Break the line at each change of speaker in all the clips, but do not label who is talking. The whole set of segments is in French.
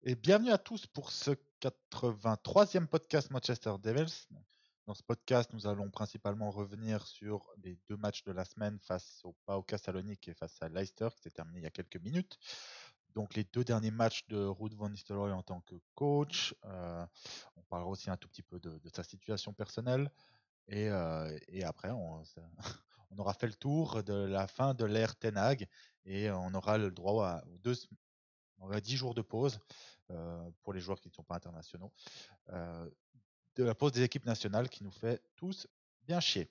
et bienvenue à tous pour ce 83e podcast Manchester Devils. Dans ce podcast, nous allons principalement revenir sur les deux matchs de la semaine face au PAOK Salonique et face à Leicester, qui s'est terminé il y a quelques minutes. Donc les deux derniers matchs de Ruud van Nistelrooy en tant que coach. On parlera aussi un tout petit peu de sa situation personnelle. Et après, on aura fait le tour de la fin de l'ère Ten Hag et on aura le droit à on a 10 jours de pause pour les joueurs qui ne sont pas internationaux, de la pause des équipes nationales qui nous fait tous bien chier.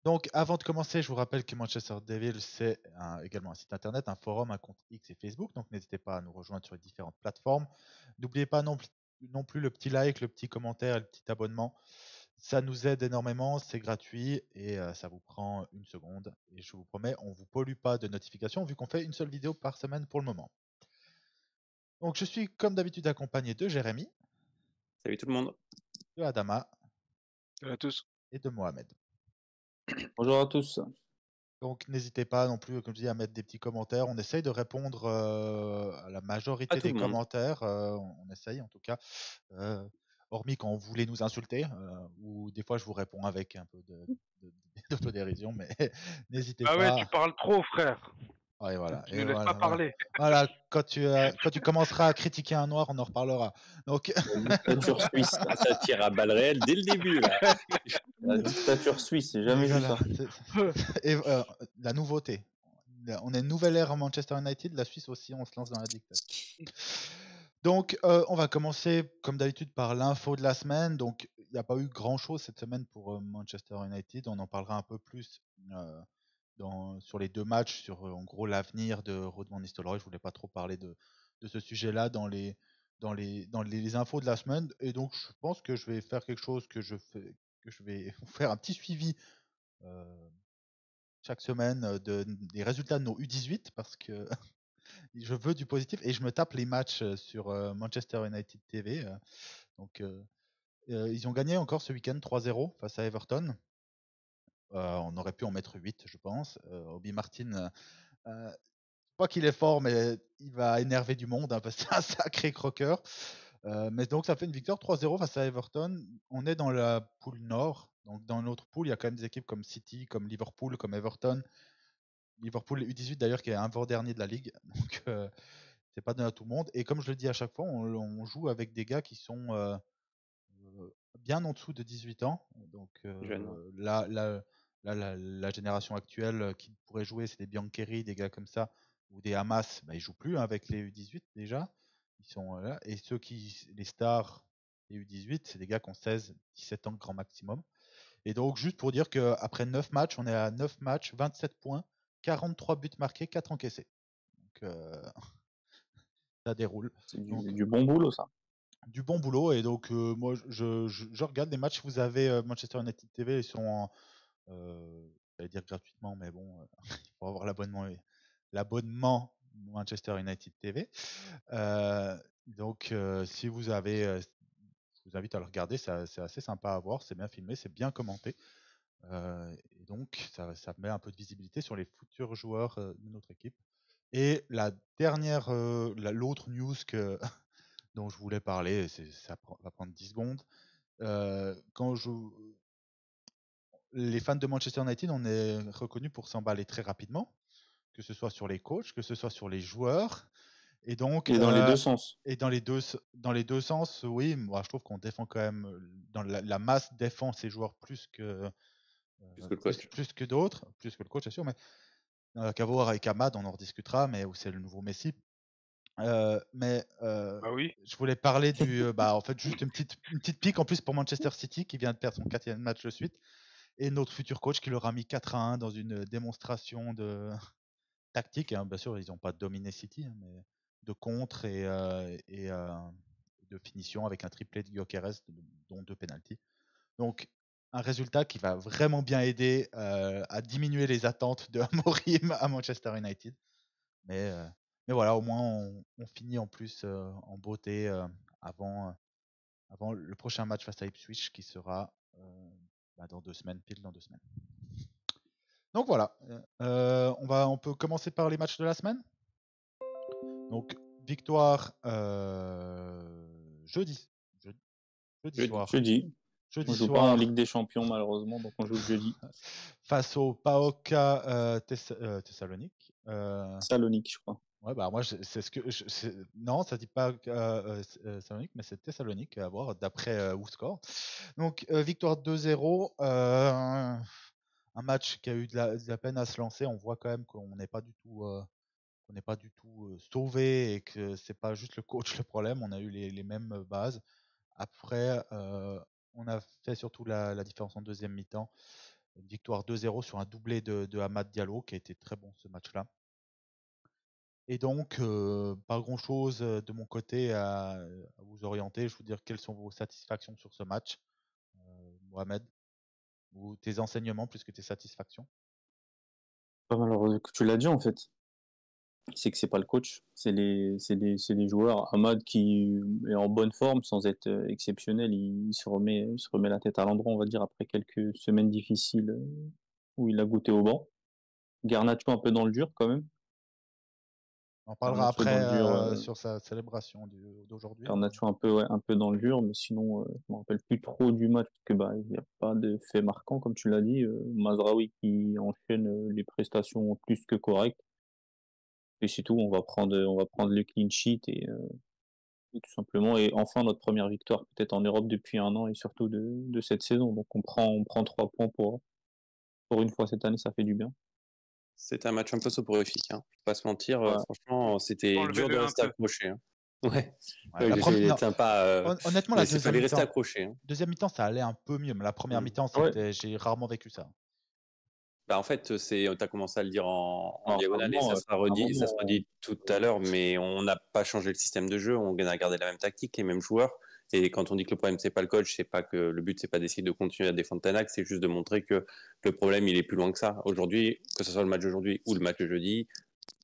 Donc, avant de commencer, je vous rappelle que Manchester Devil, c'est également un site internet, un forum, un compte X et Facebook. Donc, n'hésitez pas à nous rejoindre sur les différentes plateformes. N'oubliez pas non plus le petit like, le petit commentaire et le petit abonnement. Ça nous aide énormément, c'est gratuit et ça vous prend une seconde. Et je vous promets, on ne vous pollue pas de notifications vu qu'on fait une seule vidéo par semaine pour le moment. Donc, je suis comme d'habitude accompagné de Jérémy.
Salut tout le monde.
De Adama.
Salut à tous.
Et de Mohamed.
Bonjour à tous.
Donc n'hésitez pas non plus, comme je dis, à mettre des petits commentaires. On essaye de répondre à la majorité des commentaires. On essaye en tout cas. Hormis quand vous voulez nous insulter, ou des fois je vous réponds avec un peu d'autodérision, mais n'hésitez pas.
Ah ouais, tu parles trop, frère.
Ouais, voilà.
Tu ne laisses pas parler.
Voilà, quand tu commenceras à critiquer un noir, on en reparlera. Donc...
La dictature suisse, ça tire à balles réelles dès le début. Là. La dictature suisse, j'ai jamais vu ça.
Et la nouveauté. On est une nouvelle ère à Manchester United, la Suisse aussi, on se lance dans la dictature. Donc, on va commencer comme d'habitude par l'info de la semaine. Donc, il n'y a pas eu grand-chose cette semaine pour Manchester United. On en parlera un peu plus sur les deux matchs, sur en gros l'avenir de Ruud van Nistelrooy. Je voulais pas trop parler de ce sujet-là dans les infos de la semaine. Et donc, je pense que je vais faire quelque chose que je vais vous faire un petit suivi chaque semaine des résultats de nos U18 parce que je veux du positif et je me tape les matchs sur Manchester United TV. Donc, ils ont gagné encore ce week-end 3-0 face à Everton. On aurait pu en mettre 8, je pense. Obi Martin, je crois qu'il est fort, mais il va énerver du monde hein, parce que c'est un sacré croqueur. Mais donc, ça fait une victoire 3-0 face à Everton. On est dans la poule nord. Donc, dans notre poule, il y a quand même des équipes comme City, comme Liverpool, comme Everton. Liverpool U18 d'ailleurs qui est avant-dernier de la ligue. Donc, c'est pas donné à tout le monde. Et comme je le dis à chaque fois, on joue avec des gars qui sont bien en dessous de 18 ans. Donc la génération actuelle qui pourrait jouer, c'est des Biancheri, des gars comme ça, ou des Hamas, bah, ils jouent plus hein, avec les U18 déjà. Ils sont là. Et les stars des U18, c'est des gars qui ont 16, 17 ans grand maximum. Et donc, juste pour dire qu'après 9 matchs, on est à 9 matchs, 27 points, 43 buts marqués, 4 encaissés. Donc, ça déroule.
C'est du bon boulot, ça.
Du bon boulot. Et donc, moi, je regarde les matchs. Vous avez Manchester United TV. Ils sont j'allais dire gratuitement, mais bon, il faut avoir l'abonnement Manchester United TV. Donc, si vous avez, je vous invite à le regarder. C'est assez sympa à voir. C'est bien filmé, c'est bien commenté. Et donc, ça met un peu de visibilité sur les futurs joueurs de notre équipe. Et la dernière, l'autre news dont je voulais parler, ça va prendre 10 secondes. Les fans de Manchester United, on est reconnus pour s'emballer très rapidement, que ce soit sur les coachs, que ce soit sur les joueurs. Et donc,
dans les deux sens.
Et dans les deux sens, oui. Moi, je trouve qu'on défend quand même, dans la masse défend ses joueurs plus que
le coach.
plus que d'autres, plus que le coach, c'est sûr. Mais qu'à voir avec Ahmad, on en rediscutera, mais où c'est le nouveau Messi.
Bah oui.
Je voulais parler en fait, juste une petite pique en plus pour Manchester City qui vient de perdre son 4e match de suite. Et notre futur coach qui leur a mis 4-1 dans une démonstration de tactique. Hein. Bien sûr, ils n'ont pas dominé City, hein, mais de contre et de finition avec un triplé de Gyökeres, dont 2 pénaltys. Donc, un résultat qui va vraiment bien aider à diminuer les attentes de Amorim à Manchester United. Mais voilà, au moins, on finit en plus en beauté avant le prochain match face à Ipswich qui sera dans 2 semaines, pile dans 2 semaines. Donc voilà, on peut commencer par les matchs de la semaine. Donc victoire jeudi soir.
Jeudi.
Jeudi
On joue pas en
soir
Ligue des Champions, malheureusement, donc on joue le jeudi.
face au PAOK Thessalonique.
Salonique, je crois.
Ouais, bah moi, c'est ce que. Non, ça dit pas Thessalonique, mais c'est Thessalonique à voir d'après WhoScore. Donc, victoire 2-0. Un match qui a eu de la peine à se lancer. On voit quand même qu'on n'est pas du tout. On n'est pas du tout sauvé et que c'est pas juste le coach le problème. On a eu les mêmes bases. Après, on a fait surtout la différence en deuxième mi-temps. Une victoire 2-0 sur un doublé de Hamad Diallo qui a été très bon ce match-là. Et donc, pas grand-chose de mon côté à vous orienter. Je vous dire quelles sont vos satisfactions sur ce match, Mohamed, ou tes enseignements plus que tes satisfactions.
Pas malheureux que tu l'as dit, en fait. C'est que c'est pas le coach, c'est les joueurs. Ahmad qui est en bonne forme sans être exceptionnel, il se remet la tête à l'endroit, on va dire, après quelques semaines difficiles où il a goûté au banc. Garnacho un peu dans le dur quand même.
On en parlera
Garnacho dans
après
le dur,
sur sa célébration d'aujourd'hui.
Garnacho un peu, ouais, un peu dans le dur, mais sinon, je me rappelle plus trop du match parce que bah il n'y a pas de fait marquant comme tu l'as dit. Mazraoui qui enchaîne les prestations plus que correctes. Et c'est tout, on va prendre le clean sheet et tout simplement. Et enfin, notre première victoire peut-être en Europe depuis un an et surtout de cette saison. Donc on prend 3 points pour une fois cette année, ça fait du bien.
C'était un match un peu soporifique, hein. Faut pas se mentir,
Ouais.
franchement, c'était dur de
Enlevez-le un
rester
peu.
accroché, hein. Ouais,
Ouais,
ouais,
la
j'essaie
première,
d'être sympa,
honnêtement,
mais
la
il
deuxième
fallait rester
mi-temps,
accroché, hein.
ça allait un peu mieux, mais la première
Mm.
mi-temps,
Ouais.
j'ai rarement vécu ça.
Bah, en fait, t'as commencé à le dire en diagonale et
Normalement,
ça se redit tout à l'heure, mais on n'a pas changé le système de jeu, on a gardé la même tactique, les mêmes joueurs. Et quand on dit que le problème c'est pas le coach, c'est pas que le but c'est pas d'essayer de continuer à défendre Ten Hag, c'est juste de montrer que le problème il est plus loin que ça. Aujourd'hui, que ce soit le match d'aujourd'hui ou le match de jeudi,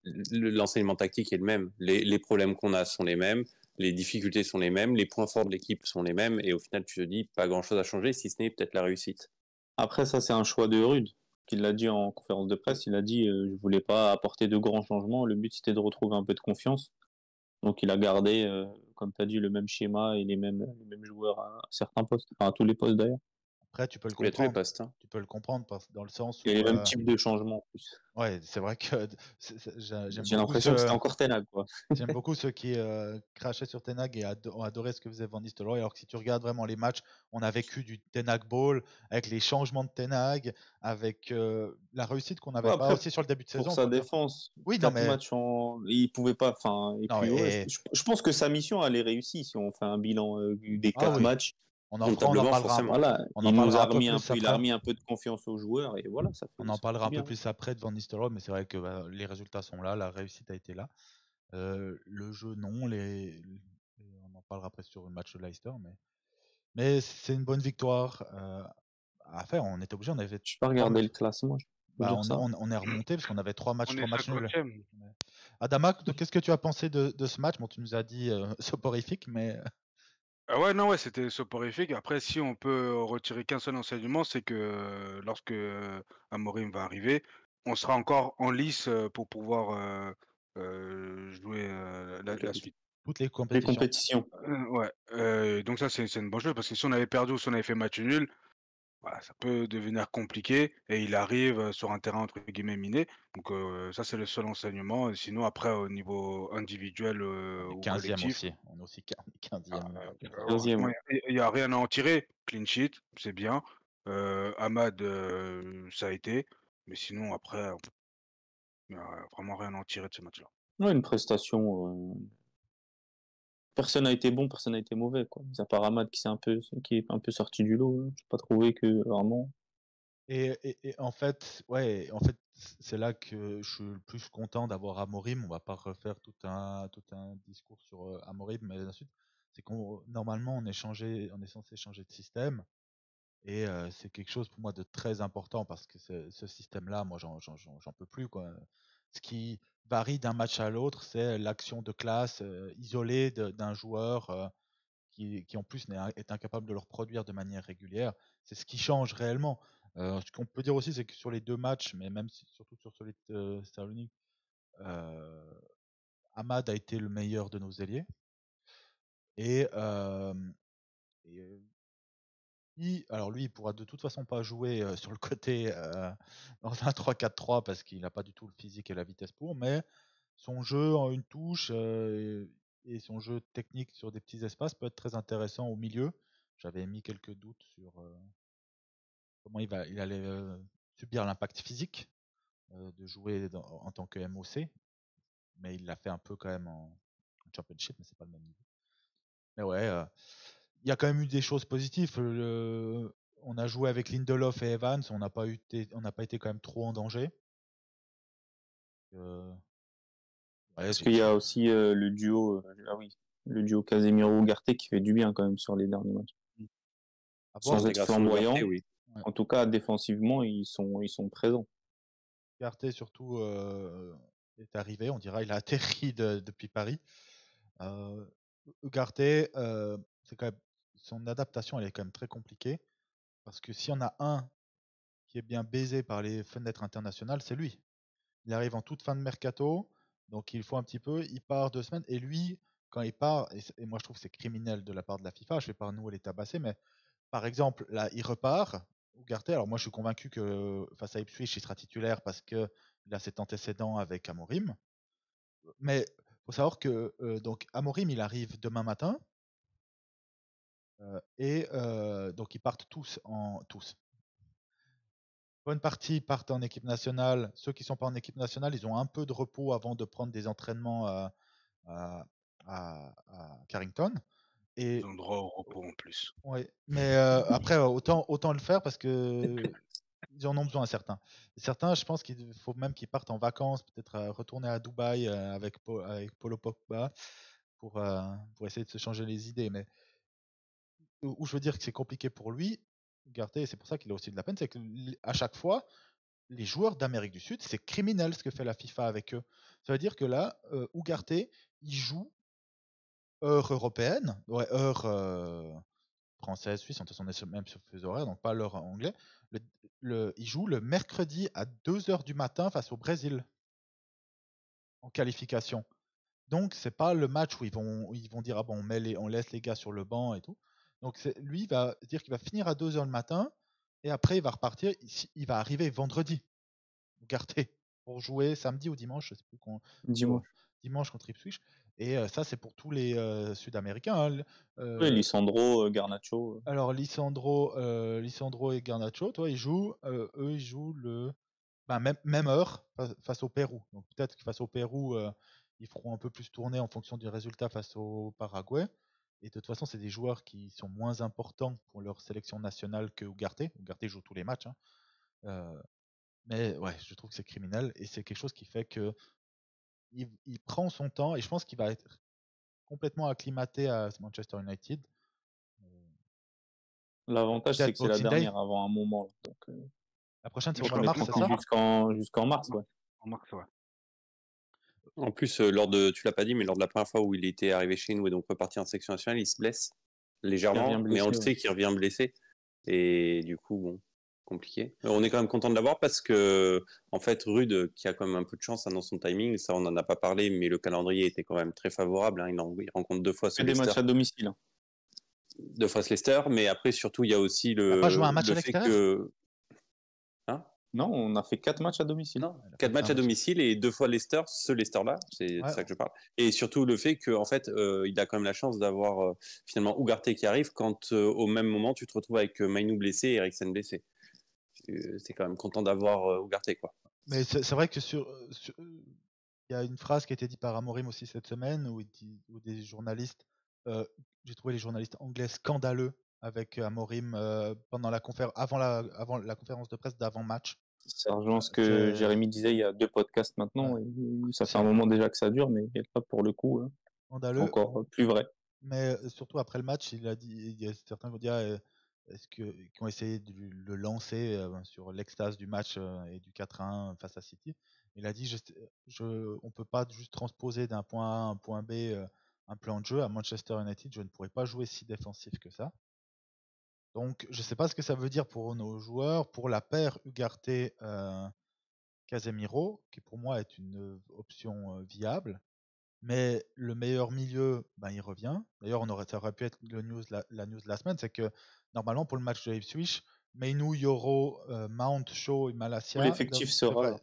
l'enseignement tactique est le même. Les problèmes qu'on a sont les mêmes, les difficultés sont les mêmes, les points forts de l'équipe sont les mêmes, et au final tu te dis pas grand chose à changer, si ce n'est peut-être la réussite.
après ça c'est un choix de Rude qu'il l'a dit en conférence de presse. Il a dit je voulais pas apporter de grands changements. Le but c'était de retrouver un peu de confiance. Donc il a gardé, comme tu as dit, le même schéma et les mêmes joueurs à certains postes, enfin à tous les postes d'ailleurs.
Après, tu peux le
Il y a tous les
comprendre.
postes, hein.
Tu peux le comprendre dans le sens
Et
où
les mêmes types de changements en plus.
ouais, c'est vrai que j'aime
J'ai
beaucoup
l'impression que c'était encore Ten Hag, quoi.
j'aime beaucoup ceux qui crachaient sur Ten Hag et ont adoré ce que faisait Van Nistelrooy. Alors que si tu regardes vraiment les matchs, on a vécu du Ten Hag Ball avec les changements de Ten Hag, avec la réussite qu'on n'avait
Ouais,
pas
après,
aussi sur le début de
pour
saison.
sa
Faut dire.
défense,
Oui, non
4
mais
matchs il pouvait pas, enfin, et
non
puis ouais,
mais
je pense que sa mission elle est réussie si on fait un bilan des
ah
4
oui,
matchs.
on en
Comptablement,
parlera.
forcément.
Voilà,
On en
il nous
parlera
a
un peu
remis un
plus
peu, il a
après.
remis un peu de confiance aux joueurs et voilà,
On en
ça fait
parlera un
du
peu
bien.
plus après de Van Nistelrooy, mais c'est vrai que les résultats sont là, la réussite a été là. Le jeu, non. On en parlera après sur le match de Leicester, mais c'est une bonne victoire. À faire, on était obligé, on avait
Je vais pas regarder le classement, je peux
bah,
dire ça.
on est remonté parce qu'on avait trois
On est
matchs nuls.
50e.
Adama, qu'est-ce que tu as pensé de ce match? Bon, tu nous as dit soporifique, mais
Ah ouais, non, ouais, c'était soporifique. Après, si on peut retirer qu'un seul enseignement, c'est que lorsque Amorim va arriver, on sera encore en lice pour pouvoir jouer la suite.
toutes les
Les
compétitions.
compétitions.
Ouais, donc ça, c'est une bonne chose parce que si on avait perdu ou si on avait fait match nul, voilà, ça peut devenir compliqué et il arrive, sur un terrain entre guillemets «miné». Donc ça, c'est le seul enseignement. Sinon après au niveau individuel,
On est
ou
15e
collectif,
aussi. On est aussi 15e.
Deuxième,
honnêtement,
ouais.
il y a rien à en tirer. Clean sheet, c'est bien. Hamad, ça a été. Mais sinon après, il y a vraiment rien à en tirer de ce match-là.
Ouais, une prestation. Personne n'a été bon, personne n'a été mauvais, quoi. Mis à part Ahmad qui est un peu sorti du lot. J'ai pas trouvé que vraiment.
Et en fait, ouais, en fait, c'est là que je suis le plus content d'avoir Amorim. On va pas refaire tout un discours sur Amorim, mais ensuite, c'est qu'on normalement on est censé changer de système. Et c'est quelque chose pour moi de très important parce que ce système-là, moi, j'en peux plus, quoi. Ce qui varie d'un match à l'autre, c'est l'action de classe isolée d'un joueur qui en plus est incapable de le reproduire de manière régulière. C'est ce qui change réellement. Ce qu'on peut dire aussi, c'est que sur les deux matchs, mais même surtout sur celui de Salonique, Ahmad a été le meilleur de nos ailiers. Et lui, il pourra de toute façon pas jouer sur le côté dans un 3-4-3 parce qu'il n'a pas du tout le physique et la vitesse pour, mais son jeu en une touche et son jeu technique sur des petits espaces peut être très intéressant au milieu. J'avais mis quelques doutes sur comment il allait subir l'impact physique de jouer en tant que MOC, mais il l'a fait un peu quand même en Championship, mais c'est pas le même niveau. Mais ouais, il y a quand même eu des choses positives. On a joué avec Lindelof et Evans, on n'a pas été quand même trop en danger.
Parce qu'il y a aussi le duo, le duo Casemiro-Ugarte qui fait du bien quand même sur les derniers matchs. Sans être flamboyant, oui. En tout cas défensivement ils sont présents.
Ugarte surtout est arrivé, on dirait il a atterri depuis Paris. Ugarte, c'est quand même son adaptation, elle est quand même très compliquée parce que s'il y en a un qui est bien baisé par les fenêtres internationales, c'est lui. Il arrive en toute fin de mercato, donc il faut un petit peu. Il part 2 semaines et lui, quand il part, et moi je trouve que c'est criminel de la part de la FIFA. Je vais pas nous les tabasser, mais par exemple là, il repart. Ugarte, alors moi je suis convaincu que face à Ipswich, il sera titulaire parce que il a cet antécédent avec Amorim. Mais faut savoir que donc Amorim, il arrive demain matin. Donc ils partent tous. Bonne partie partent en équipe nationale. Ceux qui ne sont pas en équipe nationale, ils ont un peu de repos avant de prendre des entraînements à Carrington.
Ils ont droit au repos en plus.
Ouais, mais après, autant le faire parce que ils en ont besoin, certains. Certains, je pense qu'il faut même qu'ils partent en vacances, peut-être retourner à Dubaï avec Paulo Pogba pour essayer de se changer les idées. Mais où je veux dire que c'est compliqué pour lui, Ugarte, et c'est pour ça qu'il a aussi de la peine, c'est qu'à chaque fois, les joueurs d'Amérique du Sud, c'est criminel ce que fait la FIFA avec eux. Ça veut dire que là, Ugarte, il joue heure européenne, heure française, suisse, de toute façon on est même sur fuseau horaire, donc pas l'heure anglais. Il joue le mercredi à 2h du matin face au Brésil en qualification. Donc c'est pas le match où ils vont dire ah bon on laisse les gars sur le banc et tout. Donc lui il va dire qu'il va finir à 2h le matin et après il va repartir. Il va arriver vendredi. Garté pour jouer samedi ou dimanche, je sais plus quand. Dimanche contre Ipswich. Et ça c'est pour tous les Sud-Américains. Hein.
Oui, Lisandro, Garnacho.
Alors Lisandro et Garnacho, toi ils jouent le même heure face au Pérou. Donc peut-être que face au Pérou, ils feront un peu plus tourner en fonction du résultat face au Paraguay. Et de toute façon, c'est des joueurs qui sont moins importants pour leur sélection nationale que Ugarte. Ugarte joue tous les matchs. Hein. Mais ouais, je trouve que c'est criminel. Et c'est quelque chose qui fait que il prend son temps. Et je pense qu'il va être complètement acclimaté à Manchester United.
L'avantage, c'est que c'est la dernière avant un moment. Donc,
la prochaine, c'est au mois de mars, c'est ça
jusqu'en mars, ouais.
En mars, ouais.
En plus, tu l'as pas dit, mais lors de la première fois où il était arrivé chez nous et donc reparti en sélection nationale, il se blesse légèrement, mais on le sait qu'il revient blessé. Et du coup, bon, compliqué. On est quand même content de l'avoir parce que, en fait, Rude, qui a quand même un peu de chance dans son timing, ça on n'en a pas parlé, mais le calendrier était quand même très favorable. Hein. Il rencontre 2 fois ce
Leicester. Des matchs à domicile. Hein.
2 fois ce Leicester, mais après, surtout, il y a aussi le.
Il n'a pas joué un match à l'extérieur
Hein non, on a fait 4 matchs à domicile.
Non, 4 matchs à domicile et 2 fois Leicester, ce Leicester-là, c'est ça que je parle. Et surtout le fait qu'en fait, il a quand même la chance d'avoir finalement Ugarte qui arrive quand au même moment tu te retrouves avec Mainoo blessé et Eriksen blessé. C'est quand même content d'avoir Ugarte, quoi.
Mais c'est vrai que il y a une phrase qui a été dite par Amorim aussi cette semaine où des journalistes, j'ai trouvé les journalistes anglais scandaleux avec Amorim pendant avant la conférence de presse d'avant-match.
Ça rejoint ce que Jérémy disait il y a 2 podcasts maintenant. Ouais. Et ça fait un moment déjà que ça dure, mais là, pour le coup, c'est encore plus vrai.
Mais surtout après le match, il y a certains qui vont dire qui ont essayé de le lancer sur l'extase du match et du 4-1 face à City. Il a dit on peut pas juste transposer d'un point A à un point B un plan de jeu. À Manchester United, je ne pourrais pas jouer si défensif que ça. Donc je ne sais pas ce que ça veut dire pour nos joueurs, pour la paire Ugarte Casemiro, qui pour moi est une option viable. Mais le meilleur milieu, ben, il revient. D'ailleurs, ça aurait pu être la news de la semaine, c'est que normalement pour le match de Ipswich, Mainu, Yoro, Mount, Shaw et Malacia
L'effectif sera
devraient.
là.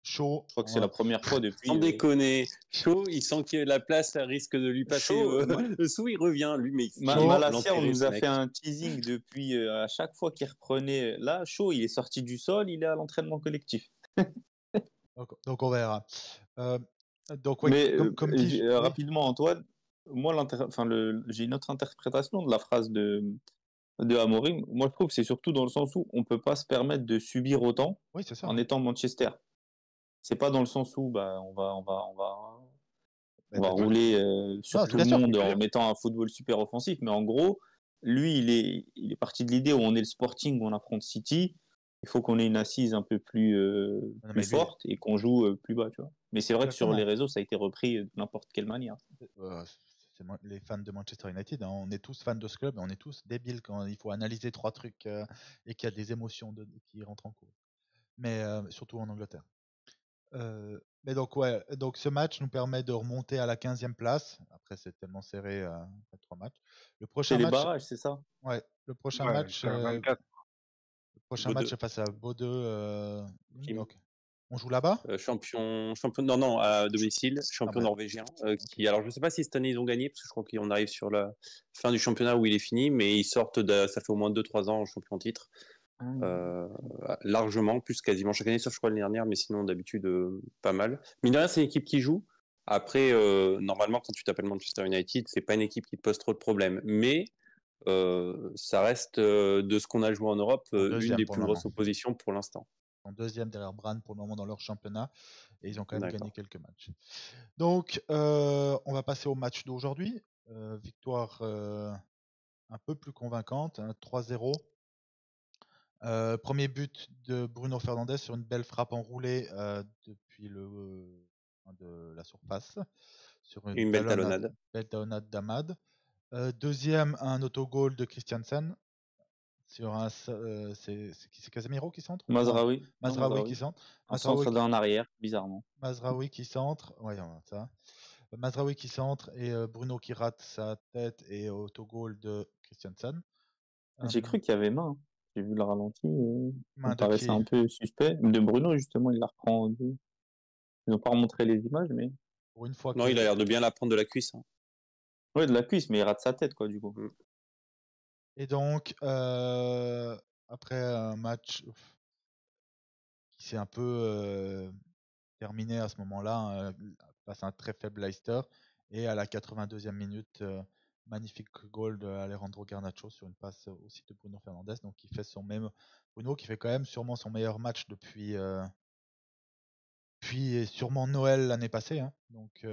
Shaw,
Je crois que c'est la première fois depuis.
Sans déconner, Shaw, il sent que la place risque de lui passer
Shaw,
dessous, il revient, lui, mais
Malacia, on
l'enterrer,
nous
ce
a
mec.
fait un teasing depuis à chaque fois qu'il reprenait. Là, Shaw, il est sorti du sol, il est à l'entraînement collectif.
donc on verra. Donc, ouais,
Mais
comme dit. Oui.
rapidement, Antoine, moi, j'ai une autre interprétation de la phrase de Amorim. Moi, je trouve que c'est surtout dans le sens où on ne peut pas se permettre de subir autant
Oui, c'est ça.
en étant Manchester. C'est pas dans le sens où bah, on va rouler sur tout le monde en mettant un football super offensif, mais en gros, lui, il est parti de l'idée où on est le Sporting, où on affronte City. Il faut qu'on ait une assise un peu plus forte et qu'on joue plus bas, tu vois. Mais c'est vrai que sur les réseaux, ça a été repris de n'importe quelle manière.
C'est les fans de Manchester United, hein, on est tous fans de ce club, on est tous débiles quand il faut analyser 3 trucs et qu'il y a des émotions qui rentrent en cours. Mais surtout en Angleterre. Mais donc, ouais, donc ce match nous permet de remonter à la 15e place. Après, c'est tellement serré après 3 matchs. Le prochain
c'est
match.
les barrages, c'est ça?
Ouais, le prochain match. Le prochain match est face à Bodø. Donc, on joue là-bas
champion, non, à domicile, champion norvégien. Alors, je ne sais pas si cette année ils ont gagné, parce que je crois qu'on arrive sur la fin du championnat où il est fini, mais ils sortent, ça fait au moins 2-3 ans en champion titre. Largement, plus quasiment chaque année, sauf je crois l'année dernière, mais sinon d'habitude pas mal. Mine de rien, c'est une équipe qui joue. Après, normalement, quand tu t'appelles Manchester United, c'est pas une équipe qui te pose trop de problèmes, mais ça reste de ce qu'on a joué en Europe, une des plus grosses oppositions pour l'instant.
En deuxième derrière Brann pour le moment dans leur championnat, et ils ont quand même gagné quelques matchs. Donc, on va passer au match d'aujourd'hui. Victoire un peu plus convaincante, hein, 3-0. Premier but de Bruno Fernandes sur une belle frappe enroulée depuis de la surface. Sur une
belle talonnade.
Belle talonnade d'Amad. Deuxième, un autogol de Christiansen. Sur un, c'est Casemiro qui centre?
Mazraoui.
Mazraoui qui centre.
Un centre d'un arrière, bizarrement.
Mazraoui qui centre. Ouais, ça. Mazraoui qui centre et Bruno qui rate sa tête et autogol de Christiansen.
J'ai cru qu'il y avait main. J'ai vu le ralenti. Ça paraissait
un
peu suspect. De Bruno, justement, il la reprend. Ils n'ont pas remontré les images, mais.
Pour une fois
non, il a l'air de bien la prendre de la cuisse. Hein.
Ouais, de la cuisse, mais il rate sa tête, quoi, du coup.
Et donc, après un match qui s'est un peu terminé à ce moment-là, face à un très faible Leicester, et à la 82e minute, magnifique goal de Alejandro Garnacho sur une passe aussi de Bruno Fernandes, donc il fait Bruno qui fait quand même sûrement son meilleur match depuis sûrement Noël l'année passée, hein. Donc,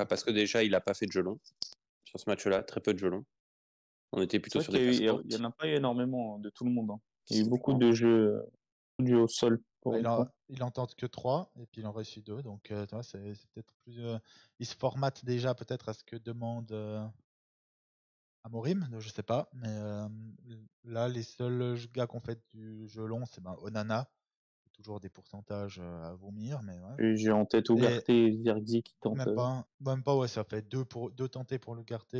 parce que déjà il n'a pas fait de jeu long sur ce match-là, très peu de jeu long. On était plutôt sur des passes courtes.
Il n'y en a pas eu énormément de tout le monde. Hein. Il y a eu beaucoup de jeux au sol.
Il en tente que 3 et puis il en réussit 2, donc c'est peut-être plus. Il se formate déjà peut-être à ce que demande Amorim, je sais pas, mais là les seuls gars qui ont fait du jeu long, c'est Onana, toujours des pourcentages à vomir, mais ouais.
J'ai en tête Ugarte et Zirkzee qui tentent.
Même pas, ouais, ça fait 2 tentés pour Ugarte,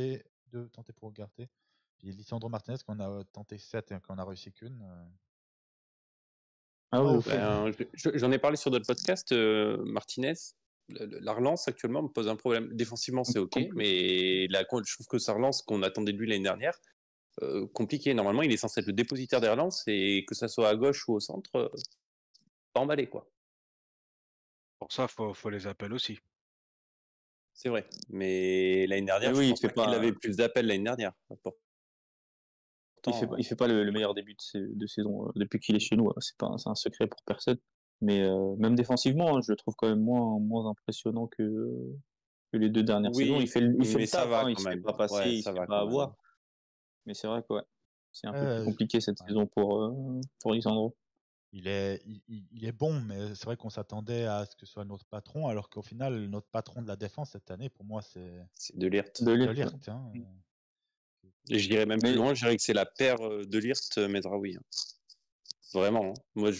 2 tentés pour Ugarte, puis Lisandro Martinez qu'on a tenté 7 et qu'on a réussi qu'une.
J'en ai parlé sur d'autres podcasts. Martinez, la relance actuellement me pose un problème. Défensivement, c'est ok, mais je trouve que sa relance qu'on attendait de lui l'année dernière, compliqué. Normalement, il est censé être le dépositaire des relances et que ça soit à gauche ou au centre, pas emballé quoi.
Pour ça, faut les appels aussi.
C'est vrai, mais l'année dernière, je pense pas qu'il avait plus d'appels l'année dernière.
Il fait pas le meilleur début de saison depuis qu'il est chez nous. C'est un secret pour personne. Mais même défensivement, je le trouve quand même moins impressionnant que les 2 dernières saisons. Il fait le taf, il se fait pas passer, il se fait pas avoir. Mais c'est vrai que c'est un peu plus compliqué cette saison pour Lisandro.
Il est bon, mais c'est vrai qu'on s'attendait à ce que ce soit notre patron, alors qu'au final, notre patron de la défense cette année, pour moi, c'est
De Ligt.
Hein.
Et je dirais même plus loin, je dirais que c'est la paire de Ligt Mazraoui. Vraiment. Hein. Moi,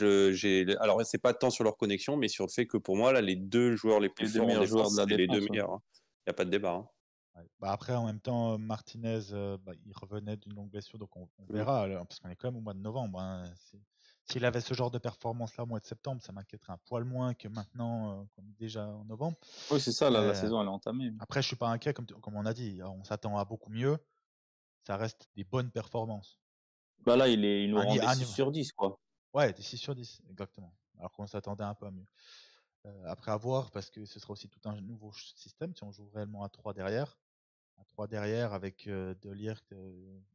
alors, c'est pas tant sur leur connexion, mais sur le fait que pour moi, là, les deux joueurs les plus
Les deux
forts en
meilleurs joueurs
défense,
de la
c'est les deux
défense.
meilleurs. Il n'y a pas de débat. Hein.
Ouais. Bah après, en même temps, Martinez, il revenait d'une longue blessure, donc on verra, parce qu'on est quand même au mois de novembre. Hein. S'il avait ce genre de performance-là au mois de septembre, ça m'inquiéterait un poil moins que maintenant, qu'on est déjà en novembre.
Oui, c'est ça, là, la
Mais
saison, elle est entamée.
après, je suis pas inquiet, comme on a dit. On s'attend à beaucoup mieux. Ça reste des bonnes performances.
Bah là, il nous
Un
rend
ni-
des
un
6
niveau-
sur 10, quoi.
Ouais, des 6 sur 10, exactement. Alors qu'on s'attendait un peu à mieux. Après, à voir, parce que ce sera aussi tout un nouveau système, si on joue réellement à 3 derrière. À 3 derrière avec De Ligt,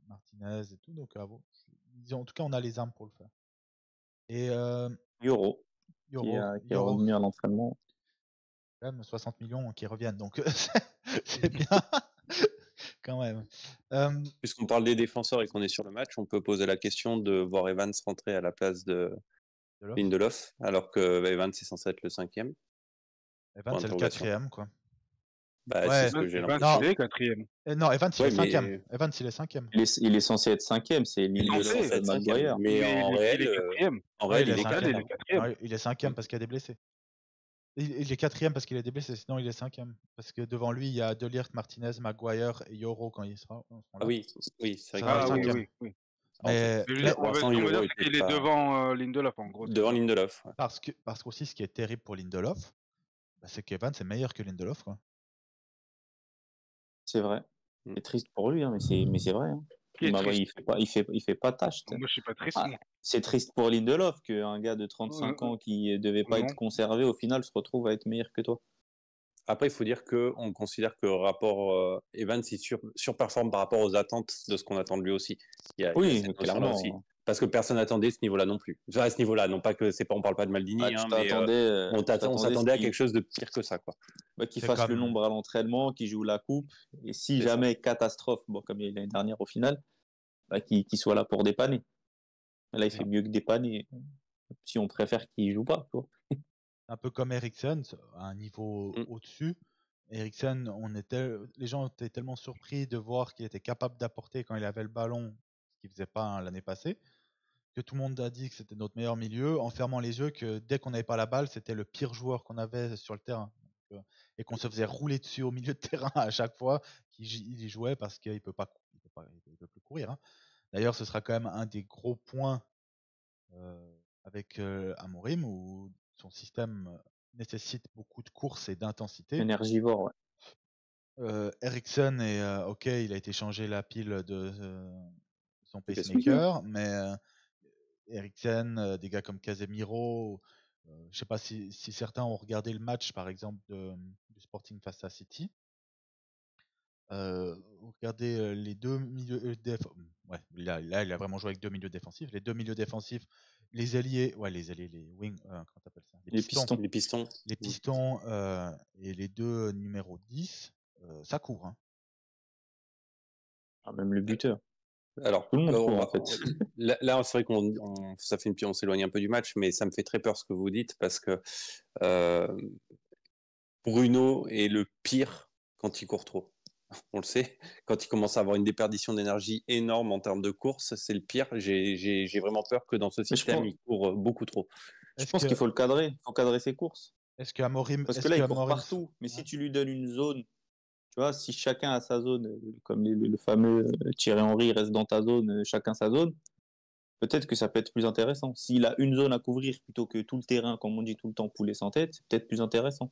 Martinez et tout. Donc, en tout cas, on a les armes pour le faire. Et
Euro, qui est
Euro,
revenu à l'entraînement.
quand même 60 millions qui reviennent. Donc, c'est bien. Quand même.
Puisqu'on parle des défenseurs et qu'on est sur le match, on peut poser la question de voir Evans rentrer à la place de Lindelof, alors que Evans est censé être le 5e.
Evans, c'est le
Interrogation.
4e, quoi.
Bah,
Ouais,
c'est ce que j'ai
Evans,
l'impression.
il est 4e.
Non, Evans, il
Ouais,
est 5e.
mais-
Evans, il est 5e.
Il est censé être 5e, c'est
Il est
Lindelof
censé
et
être 5e,
Maguire.
mais en
il
réel,
est 4e.
Ouais, il est
il est
5e.
4e.
Il est 4e.
Ouais, il est 5e parce qu'il y a des blessés. Il est 4e parce qu'il a des blessés, sinon il est 5e. Parce que devant lui, il y a De Ligt, Martinez, Maguire et Euro quand il sera.
Ah oui, c'est vrai
Ça
qu'il
va,
est
le
Ah oui,
5e.
oui.
Mais
Je veux
mais
dire,
pour
on va
l'instant, Euro
dire
était
qu'il est
pas
devant Lindelof, en gros. c'est
devant
ça.
Lindelof. Ouais.
parce qu'aussi, ce qui est terrible pour Lindelof, c'est qu'Evans est meilleur que Lindelof, quoi.
C'est vrai.
Mm.
C'est triste pour lui, hein, mais c'est vrai. Hein.
Qui est triste?
Il fait pas tâche.
Moi, je suis pas triste.
Ah,
moi.
c'est triste pour Lindelof qu'un gars de 35 ans qui devait pas
Non.
être conservé au final se retrouve à être meilleur que toi.
Après, il faut dire qu'on considère que rapport Evans il surperforme par rapport aux attentes de ce qu'on attend de lui aussi. Il y a
Oui,
cette
clairement.
notion-là aussi. Parce que personne n'attendait ce niveau-là non plus. Enfin, à ce niveau-là, non pas que c'est pas, on parle pas de Maldini,
Tu
hein, mais
t'attendais,
on s'attendait à quelque chose de pire que ça, quoi.
qu'il
C'est
fasse
comme-
le nombre à l'entraînement, qu'il joue la coupe, et si
C'est
jamais catastrophe, bon, comme il y a l'année dernière au final, qu'il soit là pour dépanner. Là, il fait mieux que dépanner. Si on préfère qu'il joue pas, quoi.
Un peu comme Eriksen, à un niveau
Mm.
au-dessus. Eriksen, les gens étaient tellement surpris de voir qu'il était capable d'apporter quand il avait le ballon, ce qu'il faisait pas l'année passée, que tout le monde a dit que c'était notre meilleur milieu, en fermant les yeux que dès qu'on n'avait pas la balle, c'était le pire joueur qu'on avait sur le terrain. Et qu'on se faisait rouler dessus au milieu de terrain à chaque fois qu'il y jouait parce qu'il peut plus courir. Hein. D'ailleurs, ce sera quand même un des gros points avec Amorim où son système nécessite beaucoup de courses et d'intensité.
Énergivore, ouais.
Eriksen ok, il a été changé la pile de son
Le
pacemaker, mais Eriksen, des gars comme Casemiro, je sais pas si certains ont regardé le match par exemple du Sporting face à City. Vous regardez les deux milieux ouais, là, il a vraiment joué avec deux milieux défensifs. Les deux milieux défensifs, les alliés, les wings, comment t'appelles ça?
Les pistons.
Les pistons et les deux numéros 10, ça court. Hein.
Ah, même le buteur.
Alors,
Tout le monde court, en fait.
là c'est vrai on s'éloigne un peu du match, mais ça me fait très peur ce que vous dites parce que Bruno est le pire quand il court trop. On le sait, quand il commence à avoir une déperdition d'énergie énorme en termes de course, c'est le pire. J'ai vraiment peur que dans ce système, il court beaucoup trop.
Je pense qu'il faut le cadrer. Il faut cadrer ses courses.
Est-ce qu'Amorim...
Parce que là, il court partout. Mais si tu lui donnes une zone, tu vois, si chacun a sa zone, comme le fameux Thierry Henry reste dans ta zone, chacun sa zone, peut-être que ça peut être plus intéressant. S'il a une zone à couvrir plutôt que tout le terrain, comme on dit tout le temps, poulet sans tête, c'est peut-être plus intéressant.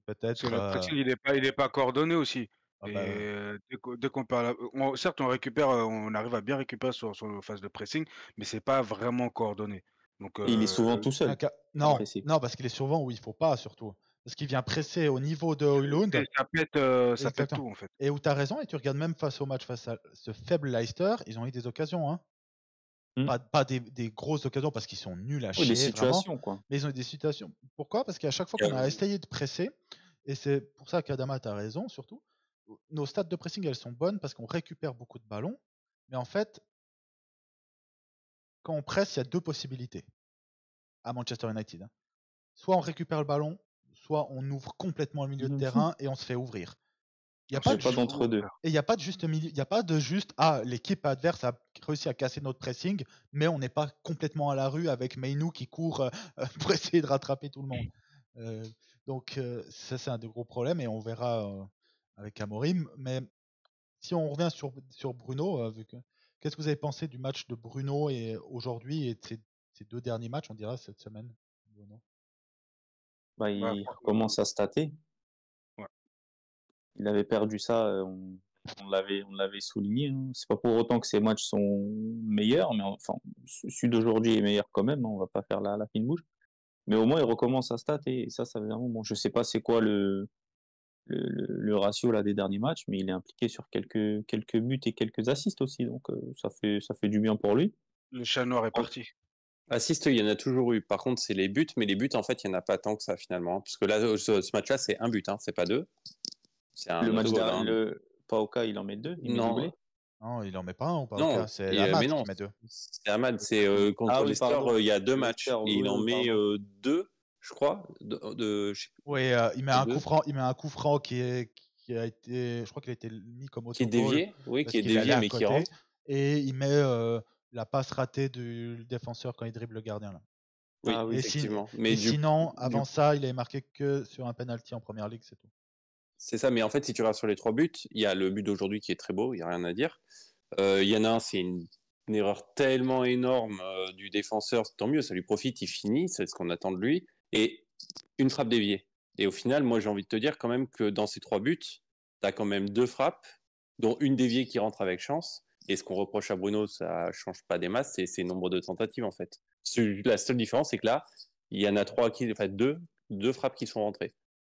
Parce que le pressing, il est pas coordonné aussi.
Ah bah,
dès qu'on parle, certes, on récupère, on arrive à bien récupérer sur nos phases de pressing, mais c'est pas vraiment coordonné. Donc,
Et il est souvent tout seul.
Non, parce qu'il est souvent où il faut pas, surtout. Parce qu'il vient presser au niveau de Højlund.
Ça pète tout, en fait.
Et où tu as raison, et tu regardes même face au match face à ce faible Leicester, ils ont eu des occasions. Hein. Pas des grosses occasions parce qu'ils sont nuls à chier.
Des situations,
vraiment,
quoi.
Mais ils ont eu des situations. Pourquoi? Parce qu'à chaque fois qu'on a essayé de presser, et c'est pour ça qu'Adama a raison, surtout, nos stats de pressing, elles sont bonnes parce qu'on récupère beaucoup de ballons. Mais en fait, quand on presse, il y a deux possibilités à Manchester United. Hein. Soit on récupère le ballon, soit on ouvre complètement le milieu de terrain et on se fait ouvrir. Il n'y a
On
pas
sait
de
pas
plus
ju-
d'entre deux.
faire.
et il n'y a pas de juste milieu. Il n'y a pas de juste l'équipe adverse a réussi à casser notre pressing, mais on n'est pas complètement à la rue avec Mainu qui court pour essayer de rattraper tout le monde. Euh, donc ça c'est un des gros problèmes et on verra avec Amorim. Mais si on revient sur Bruno, qu'est-ce que vous avez pensé du match de Bruno et aujourd'hui et de ces deux derniers matchs, on dira cette semaine, Bruno?
Bah,
Bah,
il
franchement,
recommence à stater.
ouais.
Il avait perdu ça, on l'avait souligné, hein. C'est pas pour autant que ses matchs sont meilleurs, mais enfin, celui d'aujourd'hui est meilleur quand même, hein. On va pas faire la fine bouche. Mais au moins, il recommence à stater. Et ça fait un moment. Je sais pas c'est quoi le ratio là des derniers matchs, mais il est impliqué sur quelques buts et quelques assists aussi. Donc, ça fait du bien pour lui.
Le chat noir est
En-
parti.
Assist, il y en a toujours eu. Par contre, c'est les buts, mais les buts, en fait, il n'y en a pas tant que ça finalement, hein. Parce que là, ce match-là, c'est un but, hein, c'est pas deux. C'est un
Le match
autogol, hein.
le Paoka, il en met deux, il met
Non,
doublé.
Non, il en met pas un ou pas au
non,
cas, c'est Amad
mais non,
qui met deux.
c'est Ahmad. C'est contre
Ah oui,
Leicester,
pardon.
il y a deux
Leicester,
matchs. Et il
oui,
en
oui,
met
pardon.
deux, je crois. Je sais
Oui, il met
pas,
un coup
deux.
franc, qui a été, je crois qu'il a été mis comme
Qui est
autogol
dévié, oui,
parce
qui est
qu'il allait
dévié,
à
mais qui
côté
rentre.
et il met la passe ratée du défenseur quand il dribble le gardien là.
Oui,
Ah oui.
Et,
effectivement.
et
Mais
sinon, avant ça, il avait marqué que sur un penalty en première ligue, c'est tout.
c'est ça. Mais en fait, si tu regardes sur les trois buts, il y a le but d'aujourd'hui qui est très beau, il n'y a rien à dire. Il y en a un, c'est une erreur tellement énorme du défenseur, tant mieux, ça lui profite, il finit, c'est ce qu'on attend de lui. Et une frappe déviée. Et au final, moi, j'ai envie de te dire quand même que dans ces trois buts, tu as quand même deux frappes, dont une déviée qui rentre avec chance. Et ce qu'on reproche à Bruno, ça change pas des masses, c'est le nombre de tentatives, en fait. La seule différence, c'est que là, il y en a enfin deux frappes qui sont rentrées.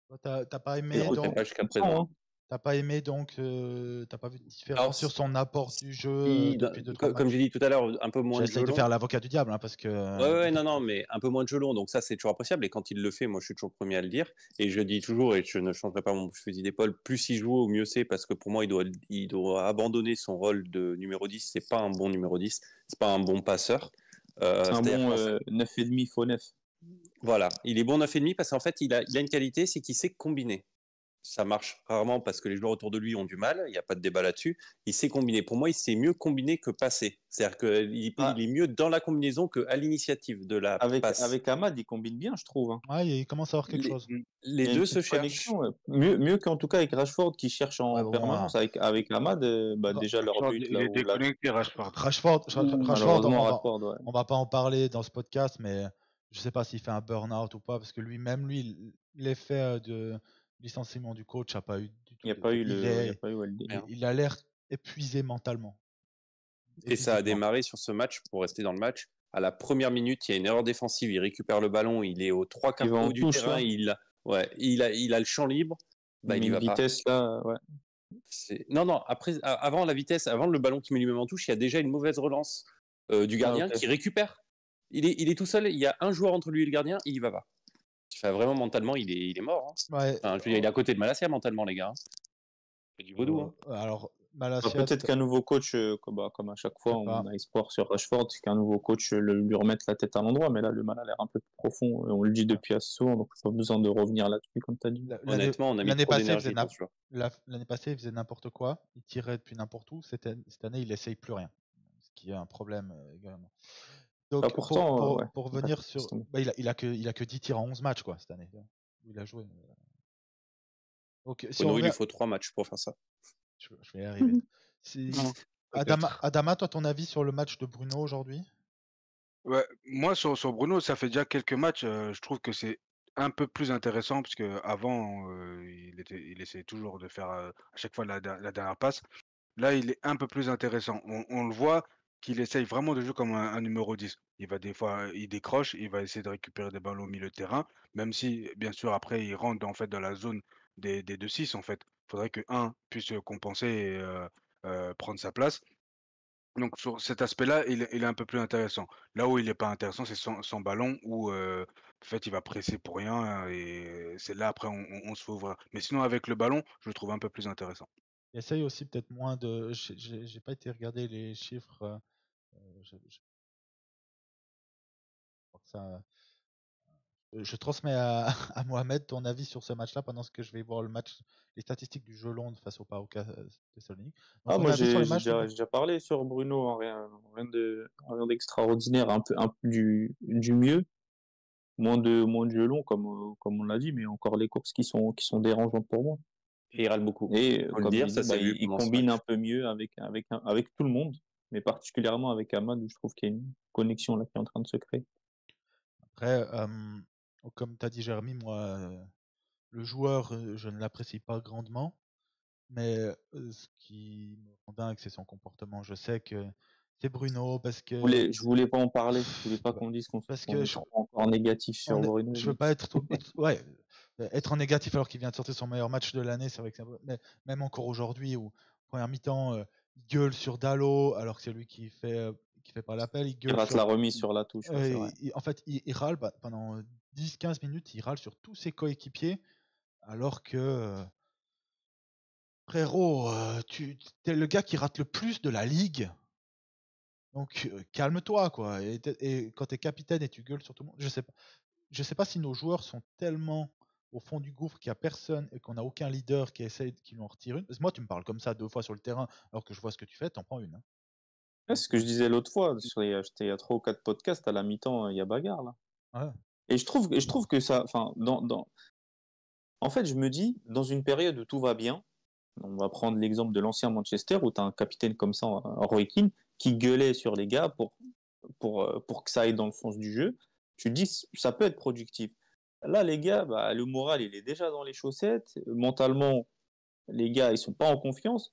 Toi, T'as pas
Et
aimé
on
C'était
donc,
pas jusqu'à
comprend,
présent.
hein.
t'as pas vu de différence
Alors,
sur son apport du jeu depuis deux trois
comme j'ai
matchs.
dit tout à l'heure, un peu moins de
J'essaye
jeu
de
long.
faire l'avocat du diable hein, parce que
Ouais, non, non, mais un peu moins de jeu long, donc ça c'est toujours appréciable. Et quand il le fait, moi je suis toujours le premier à le dire. Et je dis toujours, et je ne changerai pas mon fusil d'épaule, plus il joue, au mieux c'est, parce que pour moi il doit abandonner son rôle de numéro 10. C'est pas un bon numéro 10, c'est pas un bon passeur.
C'est un
C'est-à-dire
bon
qu'en fait,
9,5 faux 9.
voilà, il est bon 9,5 parce qu'en fait il a une qualité, c'est qu'il sait combiner. Ça marche rarement parce que les joueurs autour de lui ont du mal, il n'y a pas de débat là-dessus. Il sait combiner. Pour moi, il sait mieux combiner que passer. C'est-à-dire qu'il est mieux dans la combinaison qu'à l'initiative de la passe.
Avec Ahmad, il combine bien, je trouve, hein.
ouais, il commence à avoir quelque
Les,
chose.
Mm.
Il
les
y a une
deux se
petite
cherchent.
connexion, ouais. Mieux qu'en tout cas avec Rashford qui cherche
Ouais,
en
bon,
permanence. Avec Ahmad, déjà leur
Rashford,
but
il
là
est
où
déconnecté, Rashford.
Rashford,
malheureusement Rashford, ouais.
on va pas en parler dans ce podcast, mais je sais pas s'il fait un burn-out ou pas, parce que l'effet de licenciement du coach a pas eu du
Il
tout
n'y a pas
d'effet.
eu il y a pas eu LD.
Rien.
Il a l'air épuisé mentalement et
Et ça a
physiquement.
démarré sur ce match, pour rester dans le match. À la première minute, il y a une erreur défensive. Il récupère le ballon, il est aux trois
Il
quarts
va en
haut du
touche
terrain.
là.
Il a le champ libre. Bah,
Il
il
met
y
une
va pas.
vitesse là, ouais.
Non, après, avant la vitesse, avant le ballon qui met lui-même en touche, il y a déjà une mauvaise relance du
Ah,
gardien
ok.
qui récupère. Il est tout seul, il y a un joueur entre lui et le gardien, il y va pas. Enfin, vraiment, mentalement, il est mort, hein.
Ouais,
Enfin, je veux dire, il est à côté de Malasia mentalement, les gars, hein. C'est du vaudou, hein.
alors,
Bah,
Malacia,
peut-être qu'un nouveau coach, comme à chaque
je
fois,
sais pas.
on a espoir sur Rashford, qu'un nouveau coach lui remette la tête à l'endroit, mais là, le mal a l'air un peu plus profond, et on le dit depuis assez souvent, donc pas besoin de revenir là-dessus, comme tu as dit.
Honnêtement, on a mis
L'année
trop
passée,
d'énergie dans ce joueur.
l'année passée, il faisait n'importe quoi. Il tirait depuis n'importe où. Cette année, il essaye plus rien. Ce qui est un problème également.
Bah,
Donc,
pourtant, ouais,
pour
ouais,
revenir sur.
justement.
Bah, il a que 10 tirs en 11 matchs, quoi, cette année. Où il a joué. Donc, si on
Bruno, il lui
revient.
faut 3 matchs pour faire ça.
Je vais y arriver. Si...
Peut-être.
Adama, toi, ton avis sur le match de Bruno aujourd'hui?
Ouais, moi, sur Bruno, ça fait déjà quelques matchs. Je trouve que c'est un peu plus intéressant parce que avant, il essayait toujours de faire à chaque fois la dernière passe. Là, il est un peu plus intéressant. On le voit qu'il essaye vraiment de jouer comme un numéro 10. Il va des fois, il décroche, il va essayer de récupérer des ballons au milieu de terrain, même si, bien sûr, après, il rentre en fait dans la zone des 2-6. En fait, il faudrait que un puisse compenser et prendre sa place. Donc sur cet aspect-là, il est un peu plus intéressant. Là où il est pas intéressant, c'est son ballon où, en fait, il va presser pour rien et c'est là après on se fait ouvrir. Mais sinon avec le ballon, je le trouve un peu plus intéressant.
Il essaye aussi peut-être moins de. J'ai pas été regarder les chiffres. Je crois que ça. je transmets à, à Mohamed ton avis sur ce match-là pendant que je vais voir les statistiques du jeu long face au PAOK Thessalonique. Donc,
Ah,
ton
moi,
avis sur les
j'ai
matchs de
déjà, j'ai déjà parlé sur Bruno, hein, rien d'extraordinaire, un peu du mieux, moins de jeu long, comme on l'a dit, mais encore les courses qui sont dérangeantes pour moi.
Et il râle beaucoup.
Et
Faut le
comme
dire,
j'ai
ça
dit,
s'est vu
il
pendant ce
combine un
match.
peu mieux avec tout le monde, mais particulièrement avec Ahmad, où je trouve qu'il y a une connexion là qui est en train de se créer.
Après, comme tu as dit, Jérémy, moi, le joueur, je ne l'apprécie pas grandement, mais ce qui me rend dingue, c'est son comportement. Je sais que c'est Bruno
Je voulais pas en parler, je voulais pas
bah,
qu'on dise
parce
qu'on
que
est trop encore négatif sur Bruno,
je veux
mais
pas être, ouais, être en négatif alors qu'il vient de sortir son meilleur match de l'année, c'est vrai que mais même encore aujourd'hui, où première mi-temps, il gueule sur Dalot alors que c'est lui qui fait pas l'appel, il
il
gueule
rate la remise sur la touche, ouais, c'est vrai.
en fait, il râle pendant 10-15 minutes, il râle sur tous ses coéquipiers, alors que, frérot, tu es le gars qui rate le plus de la ligue. Donc calme-toi, quoi. Et quand tu es capitaine et tu gueules sur tout le monde, je sais pas si nos joueurs sont tellement au fond du gouffre qu'il n'y a personne et qu'on n'a aucun leader qui nous en retire une. Parce que moi, tu me parles comme ça 2 fois sur le terrain alors que je vois ce que tu fais, t'en prends une. Hein.
Ouais, c'est ce que je disais l'autre fois, c'était il y a 3 ou 4 podcasts, à la mi-temps, il y a bagarre là.
Ouais.
Et je trouve que ça, enfin, en fait, je me dis, dans une période où tout va bien, on va prendre l'exemple de l'ancien Manchester, où tu as un capitaine comme ça, un Roy Keane, qui gueulait sur les gars pour que ça aille dans le sens du jeu. Tu te dis, ça peut être productif. Là, les gars, bah, le moral, il est déjà dans les chaussettes. Mentalement, les gars, ils sont pas en confiance.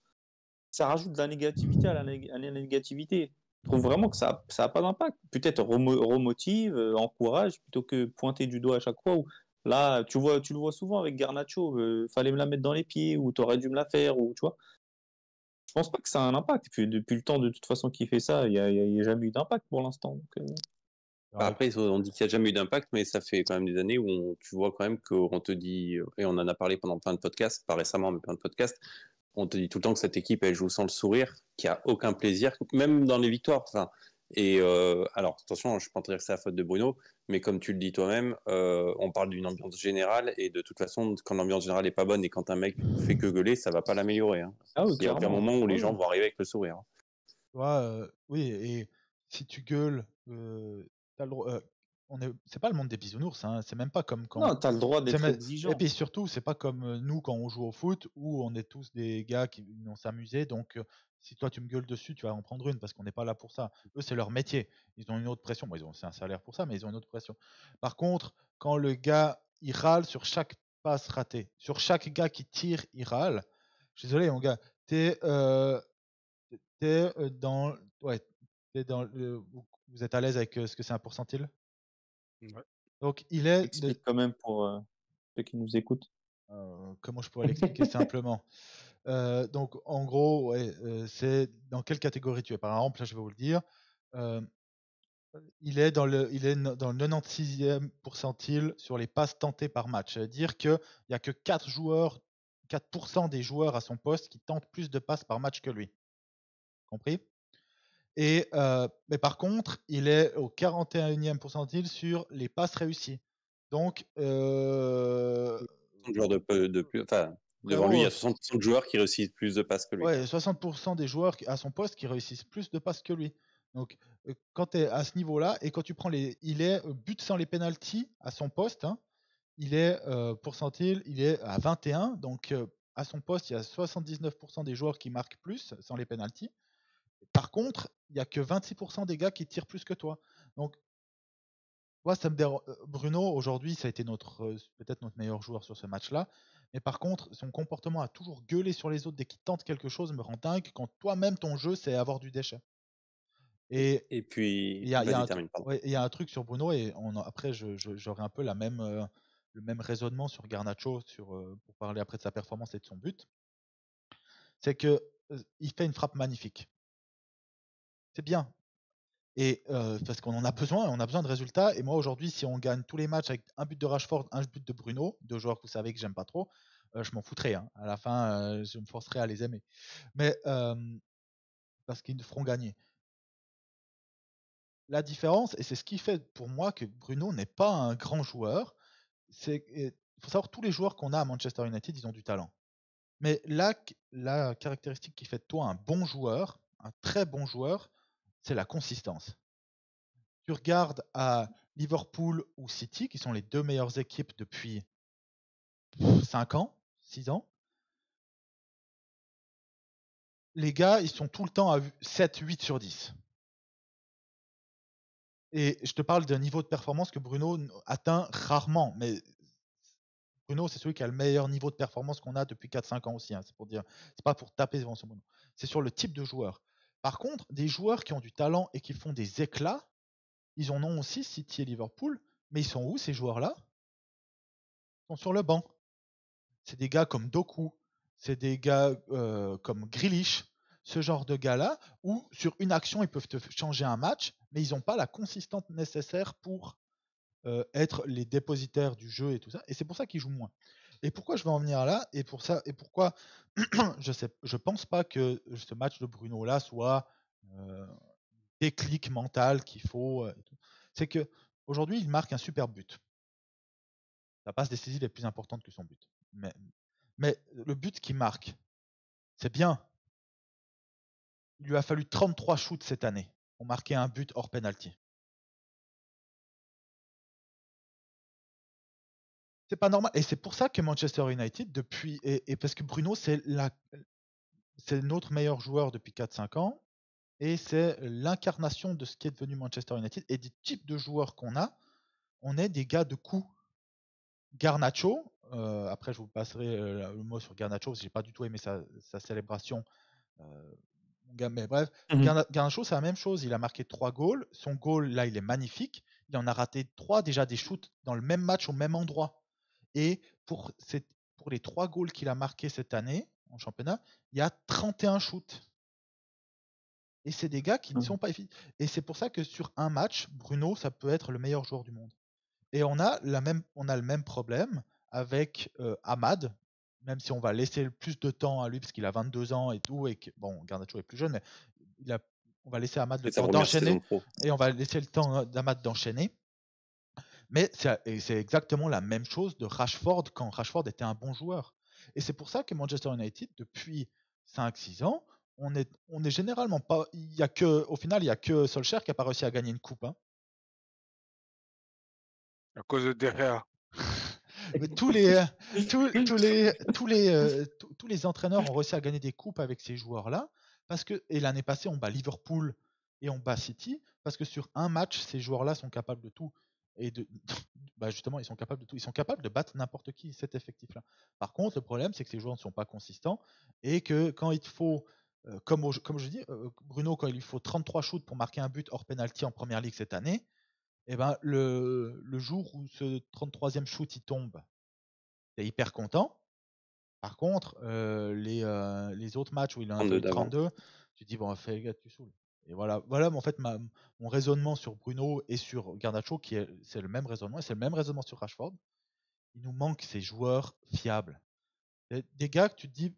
Ça rajoute de la négativité à la négativité. Je trouve vraiment que ça a pas d'impact. Peut-être remotive, encourage, plutôt que pointer du doigt à chaque fois. Où, là, tu le vois souvent avec Garnacho, fallait me la mettre dans les pieds, ou t'aurais dû me la faire, ou tu vois. Je pense pas que ça a un impact. Et puis, depuis le temps, de toute façon, qu'il fait ça, il y a jamais eu d'impact pour l'instant.
Bah, après, on dit qu'il n'y a jamais eu d'impact, mais ça fait quand même des années où tu vois quand même qu'on te dit, et on en a parlé pendant plein de podcasts, pas récemment, mais plein de podcasts, on te dit tout le temps que cette équipe, elle joue sans le sourire, qu'il n'y a aucun plaisir, même dans les victoires. Enfin, et alors, attention, je ne peux pas te dire que c'est la faute de Bruno, mais comme tu le dis toi-même, on parle d'une ambiance générale, et de toute façon, quand l'ambiance générale n'est pas bonne et quand un mec fait que gueuler, ça ne va pas l'améliorer. Hein.
Ah oui,
Il n'y a aucun
clairement.
moment où les
Oui,
gens vont arriver avec le sourire. Hein.
Tu vois, oui, et si tu gueules, t'as le droit. C'est pas le monde des bisounours, hein, c'est même pas comme quand.
non, tu as le droit
C'est
d'être
Et
exigeant.
puis surtout, c'est pas comme nous quand on joue au foot où on est tous des gars qui vont s'amuser. Donc, si toi tu me gueules dessus, tu vas en prendre une parce qu'on n'est pas là pour ça. Eux, c'est leur métier. Ils ont une autre pression. Bon, c'est un salaire pour ça, mais ils ont une autre pression. Par contre, quand le gars il râle sur chaque passe ratée, sur chaque gars qui tire, il râle. Je suis désolé, mon gars. T'es dans. Ouais, vous êtes à l'aise avec ce que c'est un pourcentile?
Ouais.
Donc, il est.
Explique quand même pour ceux qui nous écoutent.
Comment je pourrais l'expliquer simplement? Donc, en gros, ouais, c'est dans quelle catégorie tu es? Par exemple, là, je vais vous le dire. Euh, il est dans le 96e pourcentile sur les passes tentées par match. C'est-à-dire qu'il n'y a que 4% des joueurs à son poste qui tentent plus de passes par match que lui. Compris? Mais par contre, il est au 41e pourcentile sur les passes réussies. Donc,
60 joueurs de plus, enfin, devant lui, il y
frérot,
a 60% de joueurs qui réussissent plus de passes que lui.
ouais, 60% des joueurs à son poste qui réussissent plus de passes que lui. Donc, quand tu es à ce niveau-là, et quand tu prends il est but sans les pénalties à son poste, hein, il est pourcentile, il est à 21. Donc, à son poste, il y a 79% des joueurs qui marquent plus sans les pénalties. Par contre, il n'y a que 26% des gars qui tirent plus que toi. Donc, moi, ça me Bruno, aujourd'hui, ça a été peut-être notre meilleur joueur sur ce match-là. Mais par contre, son comportement à toujours gueuler sur les autres dès qu'il tente quelque chose me rend dingue quand toi-même, ton jeu, c'est avoir du déchet. Et
Et
il
puis,
y a,
vas-y, termine, pardon.
ouais, il y a un truc sur Bruno, et après, j'aurai un peu le même raisonnement sur Garnacho pour parler après de sa performance et de son but. C'est que il fait une frappe magnifique. C'est bien. Et parce qu'on en a besoin, on a besoin de résultats. Et moi, aujourd'hui, si on gagne tous les matchs avec un but de Rashford, un but de Bruno, 2 joueurs que vous savez que j'aime pas trop, je m'en foutrais. Hein. À la fin, je me forcerai à les aimer. Mais parce qu'ils nous feront gagner. la différence, et c'est ce qui fait pour moi que Bruno n'est pas un grand joueur, il faut savoir tous les joueurs qu'on a à Manchester United, ils ont du talent. Mais la caractéristique qui fait de toi un bon joueur, un très bon joueur, c'est la consistance. Tu regardes à Liverpool ou City, qui sont les deux meilleures équipes depuis 5 ans, 6 ans. Les gars, ils sont tout le temps à 7, 8 sur 10. Et je te parle d'un niveau de performance que Bruno atteint rarement. Mais Bruno, c'est celui qui a le meilleur niveau de performance qu'on a depuis 4-5 ans aussi. Hein, c'est pour dire, c'est pas pour taper devant son Bruno. C'est sur le type de joueur. Par contre, des joueurs qui ont du talent et qui font des éclats, ils en ont aussi, City et Liverpool. Mais ils sont où ces joueurs-là? Ils sont sur le banc. C'est des gars comme Doku, c'est des gars comme Grealish, ce genre de gars-là, où sur une action, ils peuvent te changer un match, mais ils n'ont pas la consistance nécessaire pour être les dépositaires du jeu et tout ça. Et c'est pour ça qu'ils jouent moins. Et pourquoi je vais en venir là, et pourquoi je pense pas que ce match de Bruno là soit déclic mental qu'il faut. C'est que aujourd'hui, il marque un super but. La passe décisive est plus importante que son but. Mais le but qu'il marque, c'est bien. Il lui a fallu 33 shoots cette année pour marquer un but hors penalty. C'est pas normal. Et c'est pour ça que Manchester United, depuis. Et parce que Bruno, c'est notre meilleur joueur depuis 4-5 ans. Et c'est l'incarnation de ce qui est devenu Manchester United. Et des types de joueurs qu'on a, on est des gars de coups. Garnacho, après je vous passerai le mot sur Garnacho, parce que j'ai pas du tout aimé sa célébration. Mais bref, Garnacho, c'est la même chose. Il a marqué 3 goals. Son goal, là, il est magnifique. Il en a raté 3 déjà des shoots dans le même match au même endroit. Et pour les 3 goals qu'il a marqués cette année en championnat, il y a 31 shoots. Et c'est des gars qui ne sont pas efficaces. Et c'est pour ça que sur un match, Bruno, ça peut être le meilleur joueur du monde. Et on a le même problème avec Ahmad, même si on va laisser le plus de temps à lui parce qu'il a 22 ans et tout, et que, bon, Garnacho est plus jeune, mais on va laisser Ahmad le temps d'enchaîner, et on va laisser le temps d'Ahmad d'enchaîner. Mais c'est exactement la même chose de Rashford quand Rashford était un bon joueur. Et c'est pour ça que Manchester United, depuis 5-6 ans, on est généralement pas. Au final, il n'y a que Solskjaer qui n'a pas réussi à gagner une coupe. Hein.
À cause de derrière.
Mais tous les entraîneurs ont réussi à gagner des coupes avec ces joueurs-là. Et l'année passée, on bat Liverpool et on bat City. Parce que sur un match, ces joueurs-là sont capables de tout. Et justement, ils sont capables de tout. Ils sont capables de battre n'importe qui, cet effectif-là. Par contre, le problème, c'est que ces joueurs ne sont pas consistants. Et que quand il faut, comme je dis, Bruno, quand il lui faut 33 shoots pour marquer un but hors penalty en première ligue cette année, et ben le jour où ce 33e shoot il tombe, t'es hyper content. Par contre, les autres matchs où il en a fait 32, tu te dis bon, fais les gars, tu saoules. Et voilà en fait mon raisonnement sur Bruno et sur Garnacho c'est le même raisonnement, et c'est le même raisonnement sur Rashford. Il nous manque ces joueurs fiables. Des gars que tu te dis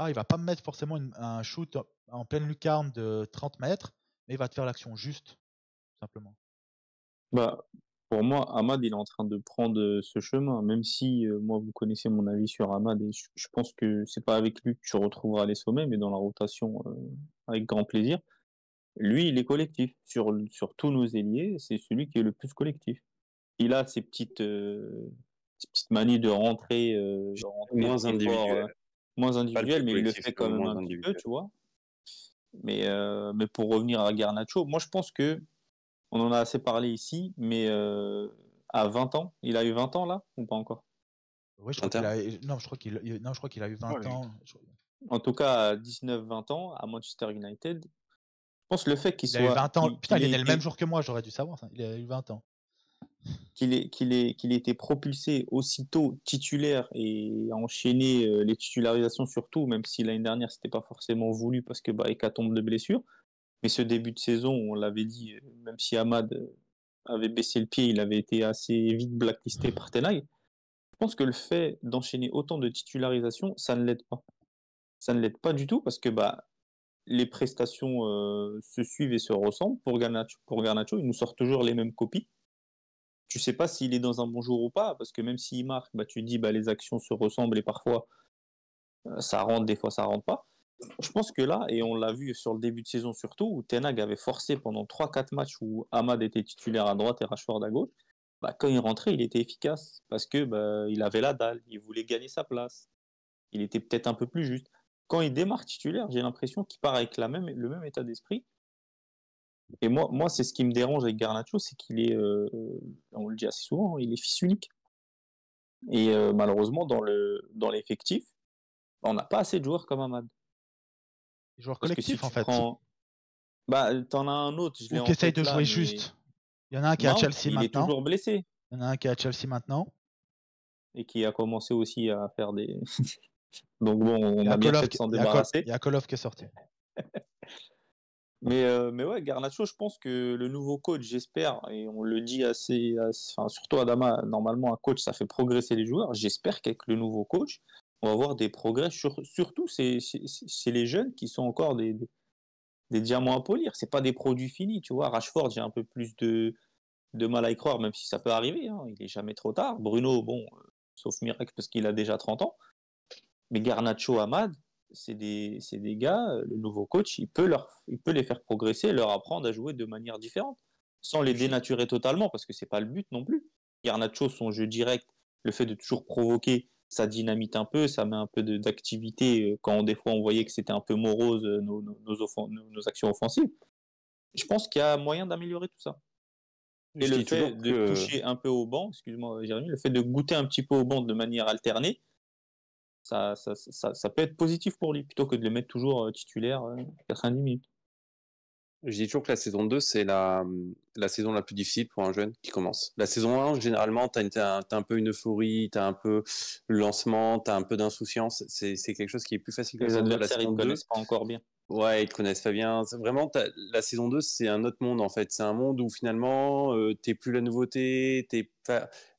il va pas me mettre forcément un shoot en pleine lucarne de 30 mètres, mais il va te faire l'action juste, tout simplement.
Bah, pour moi, Ahmad, il est en train de prendre ce chemin, même si moi, vous connaissez mon avis sur Ahmad, et je pense que c'est pas avec lui que tu retrouveras les sommets, mais dans la rotation, avec grand plaisir. Lui, il est collectif. Sur tous nos ailiers, c'est celui qui est le plus collectif. Il a ces petites manies de rentrer
moins individuelles.
Moins individuelles, mais il le fait quand même un petit peu, tu vois. Mais pour revenir à Garnacho, moi, je pense que on en a assez parlé ici, mais à 20 ans, il a eu 20 ans là, ou pas encore?
Oui, je crois qu'il a eu 20 ans.
En tout cas, à 19-20 ans, à Manchester United, je pense le fait qu'il soit...
Il a eu 20 ans. Putain, il est né le même jour que moi, j'aurais dû savoir ça. Il a eu 20 ans.
Qu'il ait été propulsé aussitôt titulaire et enchaîné les titularisations surtout, même si l'année dernière, c'était pas forcément voulu parce que hécatombe de blessures. Mais ce début de saison, on l'avait dit, même si Ahmad avait baissé le pied, il avait été assez vite blacklisté par Ten Hag. Je pense que le fait d'enchaîner autant de titularisations, ça ne l'aide pas. Ça ne l'aide pas du tout parce que les prestations se suivent et se ressemblent. Pour Garnacho, il nous sort toujours les mêmes copies. Tu sais pas s'il est dans un bon jour ou pas, parce que même s'il marque, tu dis les actions se ressemblent et parfois ça rentre, des fois ça rentre pas. Je pense que là, et on l'a vu sur le début de saison surtout, où Ten Hag avait forcé pendant 3-4 matchs où Ahmad était titulaire à droite et Rashford à gauche, quand il rentrait, il était efficace parce que il avait la dalle, il voulait gagner sa place, il était peut-être un peu plus juste. Quand il démarre titulaire, j'ai l'impression qu'il part avec le même état d'esprit. Et moi, c'est ce qui me dérange avec Garnacho, c'est qu'il est, on le dit assez souvent, il est fils unique. Et malheureusement, dans l'effectif, on n'a pas assez de joueurs comme Ahmad.
Joueur
Parce que si
collectif, en
tu
fait.
prends. T'en as un autre, je l'ai
Ou
en
qui essaye
tête
de
là,
jouer
mais
juste. Il y en a un qui est à
Mount,
Chelsea
il est
maintenant.
toujours blessé.
Il y en a un qui est à Chelsea maintenant.
Et qui a commencé aussi à faire des. Donc bon,
Il
on
y a
a bien fait
Kolov
de s'en débarrasser.
il y a Kolov qui est sorti.
Mais ouais, Garnacho, je pense que le nouveau coach, j'espère, et on le dit enfin, surtout Adama, normalement, un coach, ça fait progresser les joueurs. J'espère qu'avec le nouveau coach, on va voir des progrès. Surtout, c'est les jeunes qui sont encore des diamants à polir. C'est pas des produits finis, tu vois. Rashford, j'ai un peu plus de mal à y croire, même si ça peut arriver. Hein. Il est jamais trop tard. Bruno, bon, sauf miracle parce qu'il a déjà 30 ans. Mais Garnacho, Ahmad, c'est des gars, le nouveau coach, il peut les faire progresser, leur apprendre à jouer de manière différente, sans les dénaturer totalement, parce que c'est pas le but non plus. Garnacho, son jeu direct, le fait de toujours provoquer, ça dynamite un peu, ça met un peu d'activité quand des fois on voyait que c'était un peu morose nos actions offensives. Je pense qu'il y a moyen d'améliorer tout ça. Et
Je
le
dis
fait
toujours
de
que
toucher un peu au banc, excuse-moi Jérémy, le fait de goûter un petit peu au banc de manière alternée, ça peut être positif pour lui, plutôt que de le mettre toujours titulaire 90 minutes.
Je dis toujours que la saison 2, c'est la saison la plus difficile pour un jeune qui commence. La saison 1, généralement, t'as un peu une euphorie, t'as un peu le lancement, t'as un peu d'insouciance. C'est quelque chose qui est plus facile que la
Les
saison 2. La
adversaires, ils
saison
ne
2,
connaissent pas encore bien.
ouais, ils te connaissent pas bien. Vraiment, la saison 2, c'est un autre monde, en fait. C'est un monde où, finalement, t'es plus la nouveauté,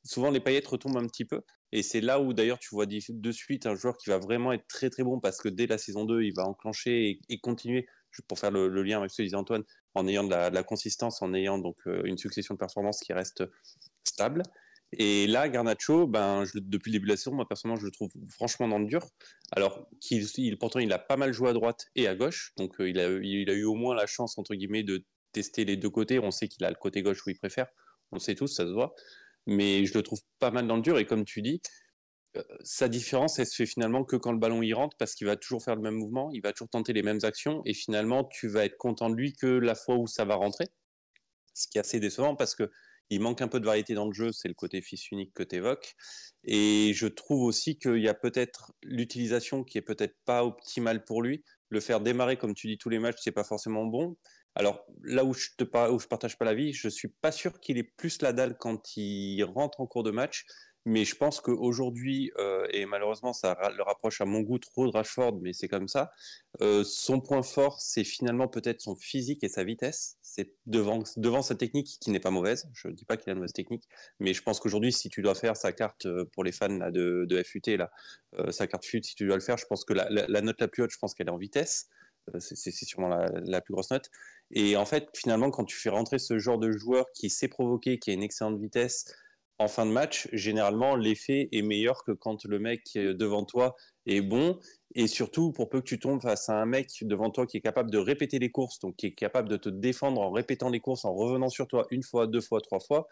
souvent, les paillettes retombent un petit peu. Et c'est là où, d'ailleurs, tu vois de suite un joueur qui va vraiment être très, très bon parce que dès la saison 2, il va enclencher et continuer, pour faire le lien avec ce que disait Antoine, en ayant de la consistance, en ayant donc une succession de performances qui reste stable. Et là, Garnacho, depuis le début de la saison, moi personnellement, je le trouve franchement dans le dur. Alors pourtant, il a pas mal joué à droite et à gauche, donc il a eu au moins la chance entre guillemets de tester les deux côtés. On sait qu'il a le côté gauche où il préfère, on le sait tous, ça se voit. Mais je le trouve pas mal dans le dur. Et comme tu dis, sa différence, elle se fait finalement que quand le ballon y rentre, parce qu'il va toujours faire le même mouvement, il va toujours tenter les mêmes actions, et finalement, tu vas être content de lui que la fois où ça va rentrer. Ce qui est assez décevant parce que il manque un peu de variété dans le jeu, c'est le côté fils unique que tu évoques. Et je trouve aussi qu'il y a peut-être l'utilisation qui est peut-être pas optimale pour lui. Le faire démarrer, comme tu dis, tous les matchs, c'est pas forcément bon. Alors là où je partage pas l'avis, je suis pas sûr qu'il ait plus la dalle quand il rentre en cours de match. Mais je pense qu'aujourd'hui, et malheureusement ça le rapproche à mon goût trop de Rashford, mais c'est comme ça, son point fort, c'est finalement peut-être son physique et sa vitesse. C'est devant sa technique qui n'est pas mauvaise. Je ne dis pas qu'il a une mauvaise technique, mais je pense qu'aujourd'hui, si tu dois faire sa carte pour les fans là, de FUT, là, sa carte FUT, si tu dois le faire, je pense que la note la plus haute, je pense qu'elle est en vitesse. C'est sûrement la plus grosse note. Et en fait, finalement, quand tu fais rentrer ce genre de joueur qui sait provoquer, qui a une excellente vitesse, en fin de match, généralement, l'effet est meilleur que quand le mec devant toi est bon. Et surtout, pour peu que tu tombes face à un mec devant toi qui est capable de répéter les courses, donc qui est capable de te défendre en répétant les courses, en revenant sur toi une fois, deux fois, trois fois,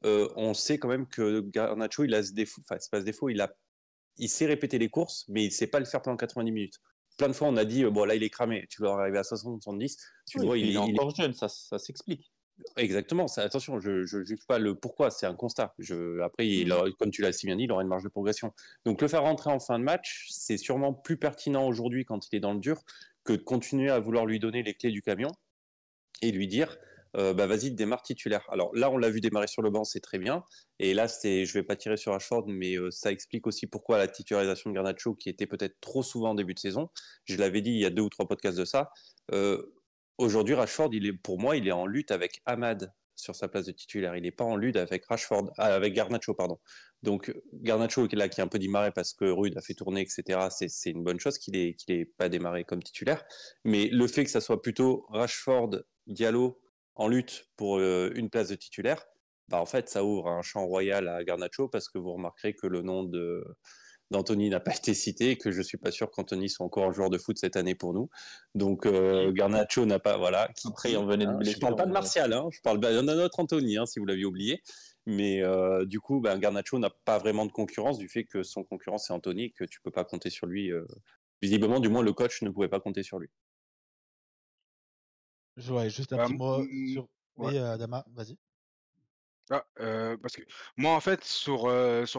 on sait quand même que Garnacho, il a ce défaut, enfin, c'est pas ce défaut, il sait répéter les courses, mais il sait pas le faire pendant 90 minutes. Plein de fois, on a dit, bon, là, il est cramé, tu vas arriver à 60-70, tu
Oui,
vois,
il est encore jeune, ça s'explique.
Exactement, attention, je ne juge pas le pourquoi, c'est un constat. Après, comme tu l'as si bien dit, il aura une marge de progression. Donc le faire rentrer en fin de match, c'est sûrement plus pertinent aujourd'hui quand il est dans le dur que de continuer à vouloir lui donner les clés du camion et lui dire vas-y, démarre titulaire. Alors là, on l'a vu démarrer sur le banc, c'est très bien. Et là, je vais pas tirer sur Rashford, mais ça explique aussi pourquoi la titularisation de Garnacho, qui était peut-être trop souvent en début de saison, je l'avais dit il y a 2 ou 3 podcasts de ça, aujourd'hui, Rashford, pour moi, il est en lutte avec Ahmad sur sa place de titulaire. Il n'est pas en lutte avec avec Garnacho, pardon. Donc Garnacho là qui est un peu démarré parce que Rude a fait tourner, etc. C'est une bonne chose qu'il ait pas démarré comme titulaire. Mais le fait que ça soit plutôt Rashford, Diallo en lutte pour une place de titulaire, bah en fait ça ouvre un champ royal à Garnacho parce que vous remarquerez que le nom d'Anthony n'a pas été cité et que je suis pas sûr qu'Anthony soit encore un joueur de foot cette année pour nous. Donc Garnacho n'a pas, voilà.
Après, il revenait de
Je parle pas de
blessure.
Martial, je parle d'un autre Anthony, si vous l'aviez oublié. Mais du coup, Garnacho n'a pas vraiment de concurrence du fait que son concurrent c'est Anthony et que tu peux pas compter sur lui. Visiblement, du moins le coach ne pouvait pas compter sur lui.
Ouais, juste un petit mot sur.
ouais.
Oui, Adama, vas-y.
Parce que moi, en fait, sur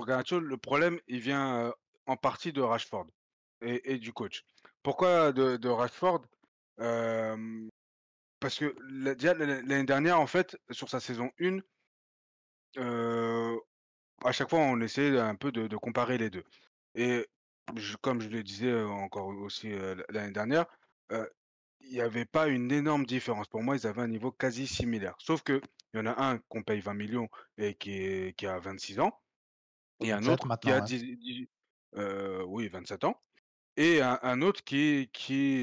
Garnacho, le problème, il vient en partie de Rashford et du coach. Pourquoi de Rashford? Parce que déjà l'année dernière, en fait, sur sa saison 1, à chaque fois, on essayait un peu de comparer les deux. Et comme je le disais encore aussi l'année dernière, il n'y avait pas une énorme différence. Pour moi, ils avaient un niveau quasi similaire. Sauf que il y en a un qu'on paye 20 millions et qui a 26 ans, et un
27
autre qui a
maintenant,
oui, 27 ans, et un autre qui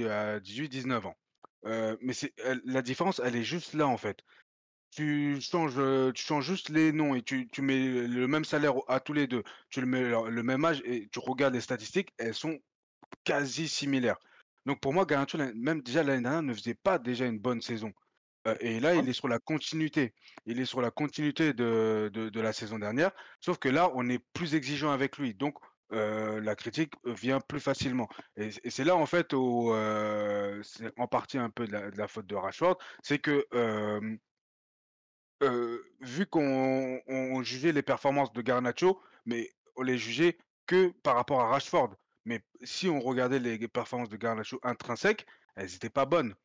a 18-19 ans. Mais la différence, elle est juste là, en fait. Tu changes juste les noms et tu mets le même salaire à tous les deux. Tu le mets le même âge et tu regardes les statistiques, elles sont quasi similaires. Donc pour moi, Garnacho, même déjà l'année dernière, ne faisait pas déjà une bonne saison. Et là, il est sur la continuité. Il est sur la continuité de la saison dernière, sauf que là, on est plus exigeant avec lui. Donc, la critique vient plus facilement. Et c'est là, en fait, où c'est en partie un peu de la faute de Rashford, c'est que vu qu'on jugeait les performances de Garnacho, mais on les jugeait que par rapport à Rashford. Mais si on regardait les performances de Garnacho intrinsèques, elles étaient pas bonnes.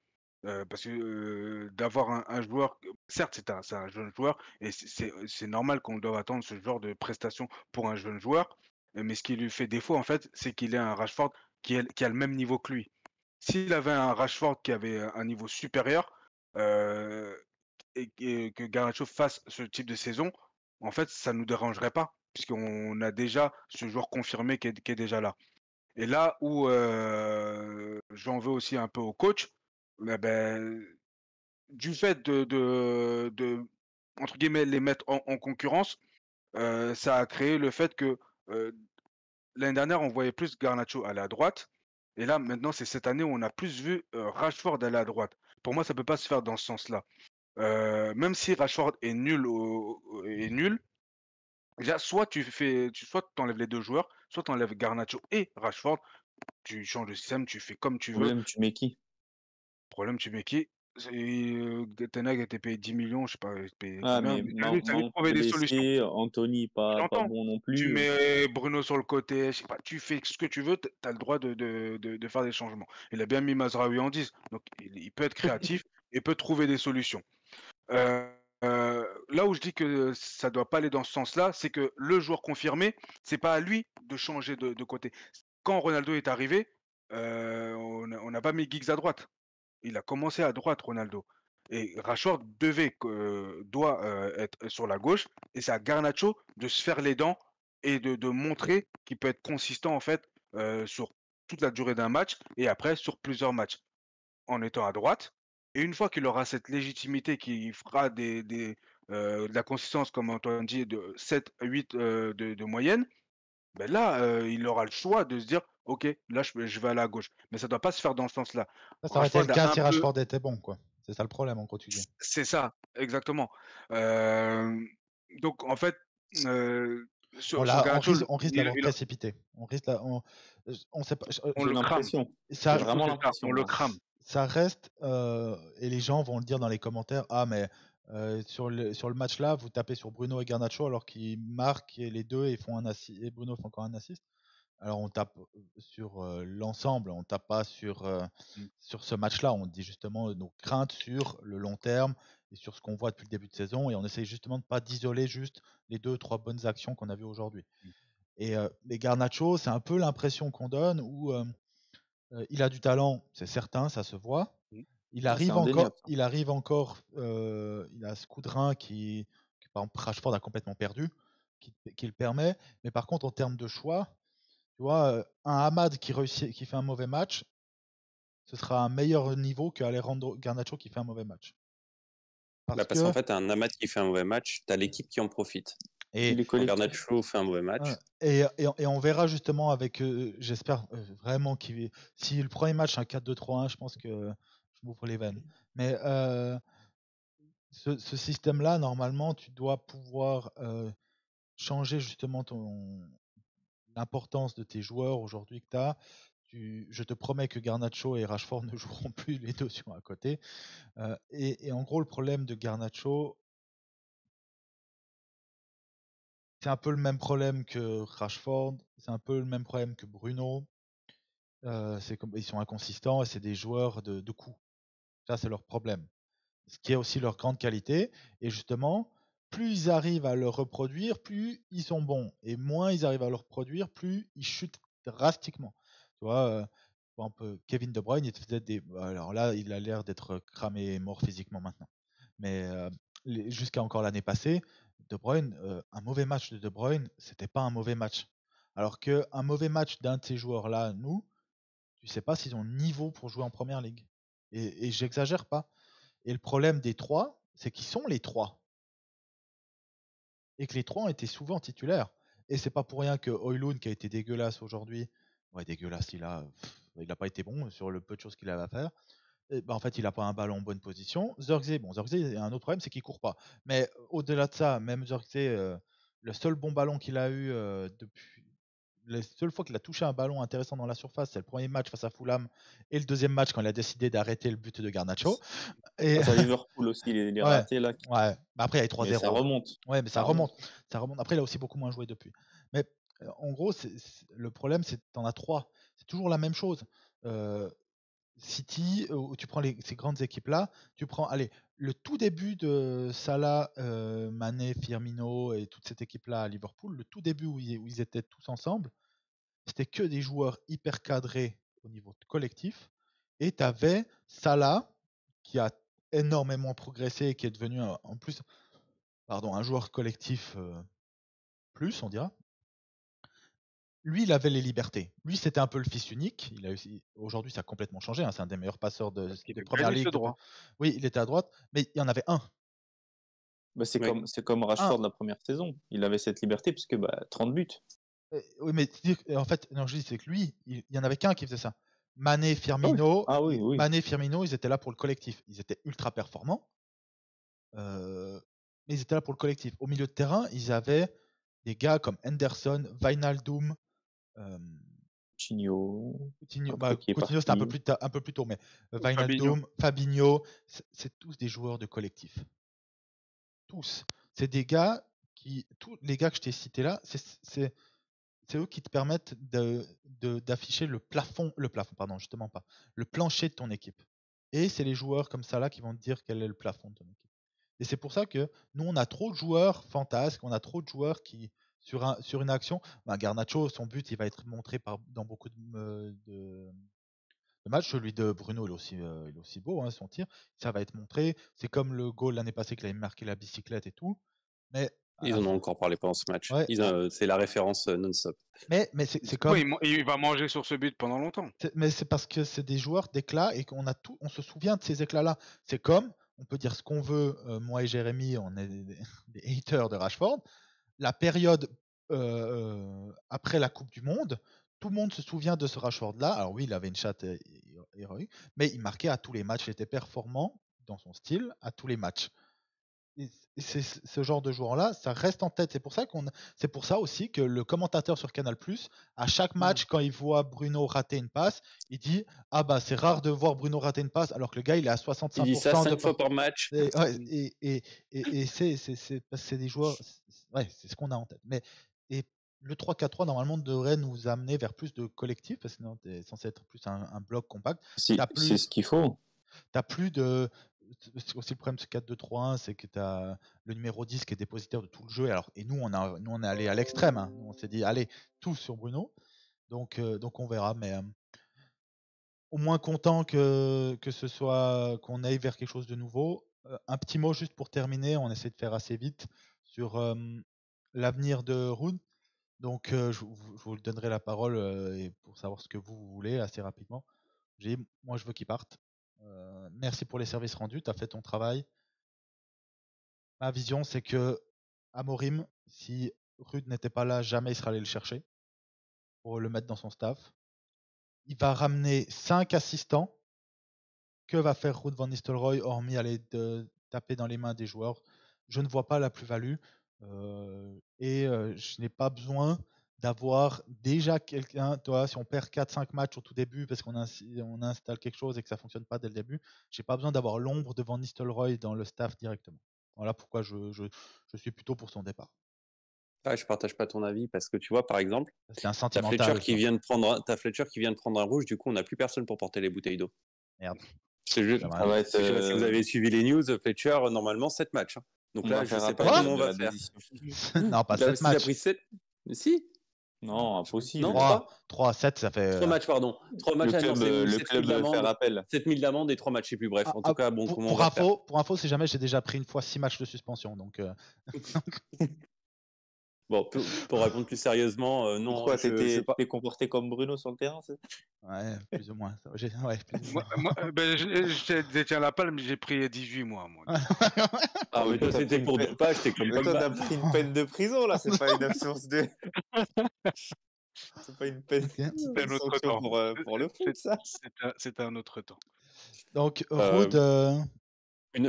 Parce que, d'avoir un joueur certes, c'est un jeune joueur et c'est normal qu'on doive attendre ce genre de prestations pour un jeune joueur, mais ce qui lui fait défaut, en fait, c'est qu'il ait un Rashford qui a le même niveau que lui. S'il avait un Rashford qui avait un niveau supérieur, heu et que Garnacho fasse ce type de saison, en fait, ça nous dérangerait pas, puisqu'on a déjà ce joueur confirmé qui est déjà là. Et là où j'en veux aussi un peu au coach, du fait de entre guillemets les mettre en concurrence, ça a créé le fait que l'année dernière on voyait plus Garnacho aller à droite, et là maintenant c'est cette année où on a plus vu Rashford aller à droite. Pour moi, ça peut pas se faire dans ce sens-là. Même si Rashford est nul, déjà soit soit tu enlèves les 2 joueurs, soit tu enlèves Garnacho et Rashford, tu changes de système, tu fais comme tu veux.
Problème, tu mets qui?
Problème, tu mets qui? C'est Ten Hag a été payé 10 millions, je sais pas, il était payé
Ah,
combien?
mais
Mais c'est à lui de
Mount
trouver des solutions.
blessé, Anthony pas
J'entends.
bon non
Tu
plus.
mets Bruno sur le côté, je sais pas, tu fais ce que tu veux, tu as le droit de faire des changements. Il a bien mis Mazraoui en 10, donc il peut être créatif et peut trouver des solutions. Heu Là où je dis que ça doit pas aller dans ce sens-là, c'est que le joueur confirmé, c'est pas à lui de changer de côté. Quand Ronaldo est arrivé, on n'a pas mis Giggs à droite. Il a commencé à droite, Ronaldo, et Rashford doit, être sur la gauche, et c'est à Garnacho de se faire les dents et de montrer qu'il peut être consistant, en fait, sur toute la durée d'un match et après sur plusieurs matchs en étant à droite, et une fois qu'il aura cette légitimité, qui fera de la consistance, comme Antoine dit, de 7 à 8 de moyenne, ben là, il aura le choix de se dire: «OK, là je vais aller à gauche». Mais ça doit pas se faire dans ce sens-là.
Ça aurait été le
Rashford a
cas
un
si
peu
Rashford était bon, quoi. C'est ça le problème, en gros, tu dis.
c'est ça, exactement. Hem, donc en fait, heu, sur Garnacho,
On risque de l'avoir précipité. On sait pas.
on
J'ai
le crame.
l'impression.
Ça,
J'ai vraiment
C'est ça,
l'impression,
on le
moi.
crame.
ça reste, et les gens vont le dire dans les commentaires, ah mais sur le match là, vous tapez sur Bruno et Garnacho alors qu'ils marquent et les deux et font un assist, et Bruno fait encore un assist. Alors on tape sur l'ensemble, on tape pas
Mmh.
sur ce match-là. On dit justement nos craintes sur le long terme et sur ce qu'on voit depuis le début de saison, et on essaye justement de pas d'isoler juste les 2-3 bonnes actions qu'on a vues aujourd'hui.
Mmh.
Et les Garnacho, c'est un peu l'impression qu'on donne où il a du talent, c'est certain, ça se voit,
Mmh.
Il
c'est
arrive encore,
indéniable.
il arrive encore, il a ce coup de rein qui, par exemple, Rashford a complètement perdu, qui le permet. Mais par contre, en termes de choix, tu vois, un Hamad qui fait un mauvais match, ce sera un meilleur niveau que Alejandro Garnacho qui fait un mauvais match. Parce
Parce qu'en
que
fait, t'as un Amat qui fait un mauvais match, t'as l'équipe qui en profite.
et,
Il est
Quand
collectif.
Garnacho fait un mauvais match,
ouais, et on verra justement avec, j'espère vraiment si le premier match c'est un 4-2-3-1, je pense que je m'ouvre les veines. Mais ce système-là, normalement, tu dois pouvoir changer justement l'importance de tes joueurs aujourd'hui que tu as. Je te promets que Garnacho et Rashford ne joueront plus les deux sur un côté. Et en gros, le problème de Garnacho, c'est un peu le même problème que Rashford, c'est un peu le même problème que Bruno. Ils sont inconsistants et c'est des joueurs de coups. Ça, c'est leur problème. Ce qui est aussi leur grande qualité. Et justement, plus ils arrivent à le reproduire, plus ils sont bons. Et moins ils arrivent à le reproduire, plus ils chutent drastiquement. Tu vois, par exemple, Kevin De Bruyne, il faisait alors là, il a l'air d'être cramé et mort physiquement maintenant. Mais jusqu'à encore l'année passée, De Bruyne, un mauvais match de De Bruyne, c'était pas un mauvais match. Alors qu'un mauvais match d'un de ces joueurs-là, nous, tu sais pas s'ils ont le niveau pour jouer en première ligue. Et j'exagère pas. Et le problème des trois, c'est qu'ils sont les trois. Et que les trois ont été souvent titulaires. Et c'est pas pour rien que Højlund, qui a été dégueulasse aujourd'hui, ouais, dégueulasse, il a pas été bon sur le peu de choses qu'il avait à faire. Et en fait, il a pas un ballon en bonne position. Zirkzee, il a un autre problème, c'est qu'il court pas. Mais au-delà de ça, même Zirkzee, le seul bon ballon qu'il a eu depuis. La seule fois qu'il a touché un ballon intéressant dans la surface, c'est le premier match face à Fulham et le deuxième match quand il a décidé d'arrêter le but de Garnacho. Et
Face à Liverpool aussi, il est
ouais,
raté là.
ouais. Mais après, il y a eu
Mais ça
3-0.
remonte.
Ouais, mais ça
Ça
remonte.
remonte.
Ça remonte. Après, il a aussi beaucoup moins joué depuis. Mais en gros, le problème, c'est que tu en as trois. C'est toujours la même chose. City, où tu prends ces grandes équipes-là, tu prends, allez, le tout début de Salah, Mané, Firmino et toute cette équipe-là à Liverpool, le tout début où ils étaient tous ensemble, c'était que des joueurs hyper cadrés au niveau collectif. Et tu avais Salah, qui a énormément progressé et qui est devenu en plus un joueur collectif plus, on dira. Lui, il avait les libertés. Lui, c'était un peu le fils unique. Aujourd'hui, ça a complètement changé. C'est un des meilleurs passeurs de
Il est
première
gauche
ligue.
droit.
Oui, il était à droite, mais il y en avait un.
Bah, c'est
Oui.
comme Rashford la première saison. Il avait cette liberté puisque 30 buts.
Oui, mais en fait, non, je dis, c'est que lui, il y en avait qu'un qui faisait ça. Mané, Firmino,
Ah oui, oui.
Mané, Firmino, ils étaient là pour le collectif. Ils étaient ultra performants, mais ils étaient là pour le collectif. Au milieu de terrain, ils avaient des gars comme Henderson, Wijnaldum,
Coutinho,
Coutinho,
après qui est
Coutinho c'était
parti.
un peu plus tôt, mais
Fabinho.
Wijnaldum, Fabinho, c'est tous des joueurs de collectif. Tous. C'est des gars tous les gars que je t'ai cités là, c'est eux qui te permettent d'afficher le plafond, pardon, justement pas, le plancher de ton équipe. Et c'est les joueurs comme ça là qui vont te dire quel est le plafond de ton équipe. Et c'est pour ça que nous, on a trop de joueurs fantasques, on a trop de joueurs qui, sur une action, Garnacho, son but, il va être montré dans beaucoup de matchs. Celui de Bruno, il est aussi beau, hein, son tir. Ça va être montré. C'est comme le goal l'année passée qu'il avait marqué la bicyclette et tout. Mais
ils en ont encore parlé pendant ce match.
ouais,
C'est la référence non-stop.
mais c'est comme.
Oui, il va manger sur ce but pendant longtemps.
Mais c'est parce que c'est des joueurs d'éclat et on se souvient de ces éclats-là. C'est comme, on peut dire ce qu'on veut, moi et Jérémy, on est des haters de Rashford. La période après la Coupe du Monde, tout le monde se souvient de ce Rashford-là. Alors oui, il avait une chatte héroïque, mais il marquait à tous les matchs. Il était performant dans son style à tous les matchs. Et ce genre de joueur-là, ça reste en tête. C'est pour ça aussi que le commentateur sur Canal+, à chaque match, quand il voit Bruno rater une passe, il dit ah bah c'est rare de voir Bruno rater une passe, alors que le gars il est à 65%
Il dit ça 5 fois par match.
Et c'est des joueurs, c'est ce qu'on a en tête. Et le 3-4-3 normalement devrait nous amener vers plus de collectif, parce que sinon t'es censé être plus un bloc compact.
C'est ce qu'il faut.
T'as plus de. C'est aussi le problème de ce 4-2-3-1, c'est que tu as le numéro 10 qui est dépositaire de tout le jeu. Et nous, on est allé à l'extrême. Hein. On s'est dit, allez, tout sur Bruno. Donc on verra. Mais au moins content que ce soit qu'on aille vers quelque chose de nouveau. Un petit mot juste pour terminer, on essaie de faire assez vite sur l'avenir de Ruud. Donc je vous donnerai la parole et pour savoir ce que vous voulez assez rapidement. Moi je veux qu'il parte. Merci pour les services rendus, tu as fait ton travail. Ma vision c'est que Amorim, si Ruud n'était pas là, jamais il serait allé le chercher pour le mettre dans son staff. Il va ramener 5 assistants. Que va faire Ruud van Nistelrooy hormis aller taper dans les mains des joueurs? Je ne vois pas la plus-value et je n'ai pas besoin d'avoir déjà quelqu'un. Toi, si on perd 4-5 matchs au tout début parce qu'on installe quelque chose et que ça ne fonctionne pas dès le début, j'ai pas besoin d'avoir l'ombre de Van Nistelrooy dans le staff directement. Voilà pourquoi je suis plutôt pour son départ.
Ah, je partage pas ton avis parce que tu vois, par exemple,
C'était un
t'as
sentimental.
Fletcher qui vient de prendre un rouge, du coup, on n'a plus personne pour porter les bouteilles d'eau.
Merde.
C'est juste,
Ça va être,
je sais pas si vous avez suivi les news, Fletcher, normalement, 7 matchs. Hein. Donc là, je sais pas comment on va faire.
Non, pas 7 matchs.
Il a pris 7. Si.
Non, impossible.
Non,
3, 7, ça fait.
3 matchs, pardon. 3 matchs
le club fait appel.
7000 d'amende et 3 matchs, je sais plus. Bref, en tout cas, bon, comment on va faire.
Pour info, c'est jamais, j'ai déjà pris une fois 6 matchs de suspension. Donc.
Bon, pour répondre plus sérieusement, non.
Pourquoi t'es comporté comme Bruno sur le terrain?
Ouais, plus ou moins. Ouais, plus ou moins.
Moi, je détiens la palme, j'ai pris 18 mois. Moi.
Ah, mais toi, c'était pour dopage, j'étais comme
Toi, t'as pris une peine de prison, là, c'est pas une absence de. C'est pas une peine.
C'était un autre temps.
Pour le foot, ça.
C'était un autre temps.
Donc, Ruud.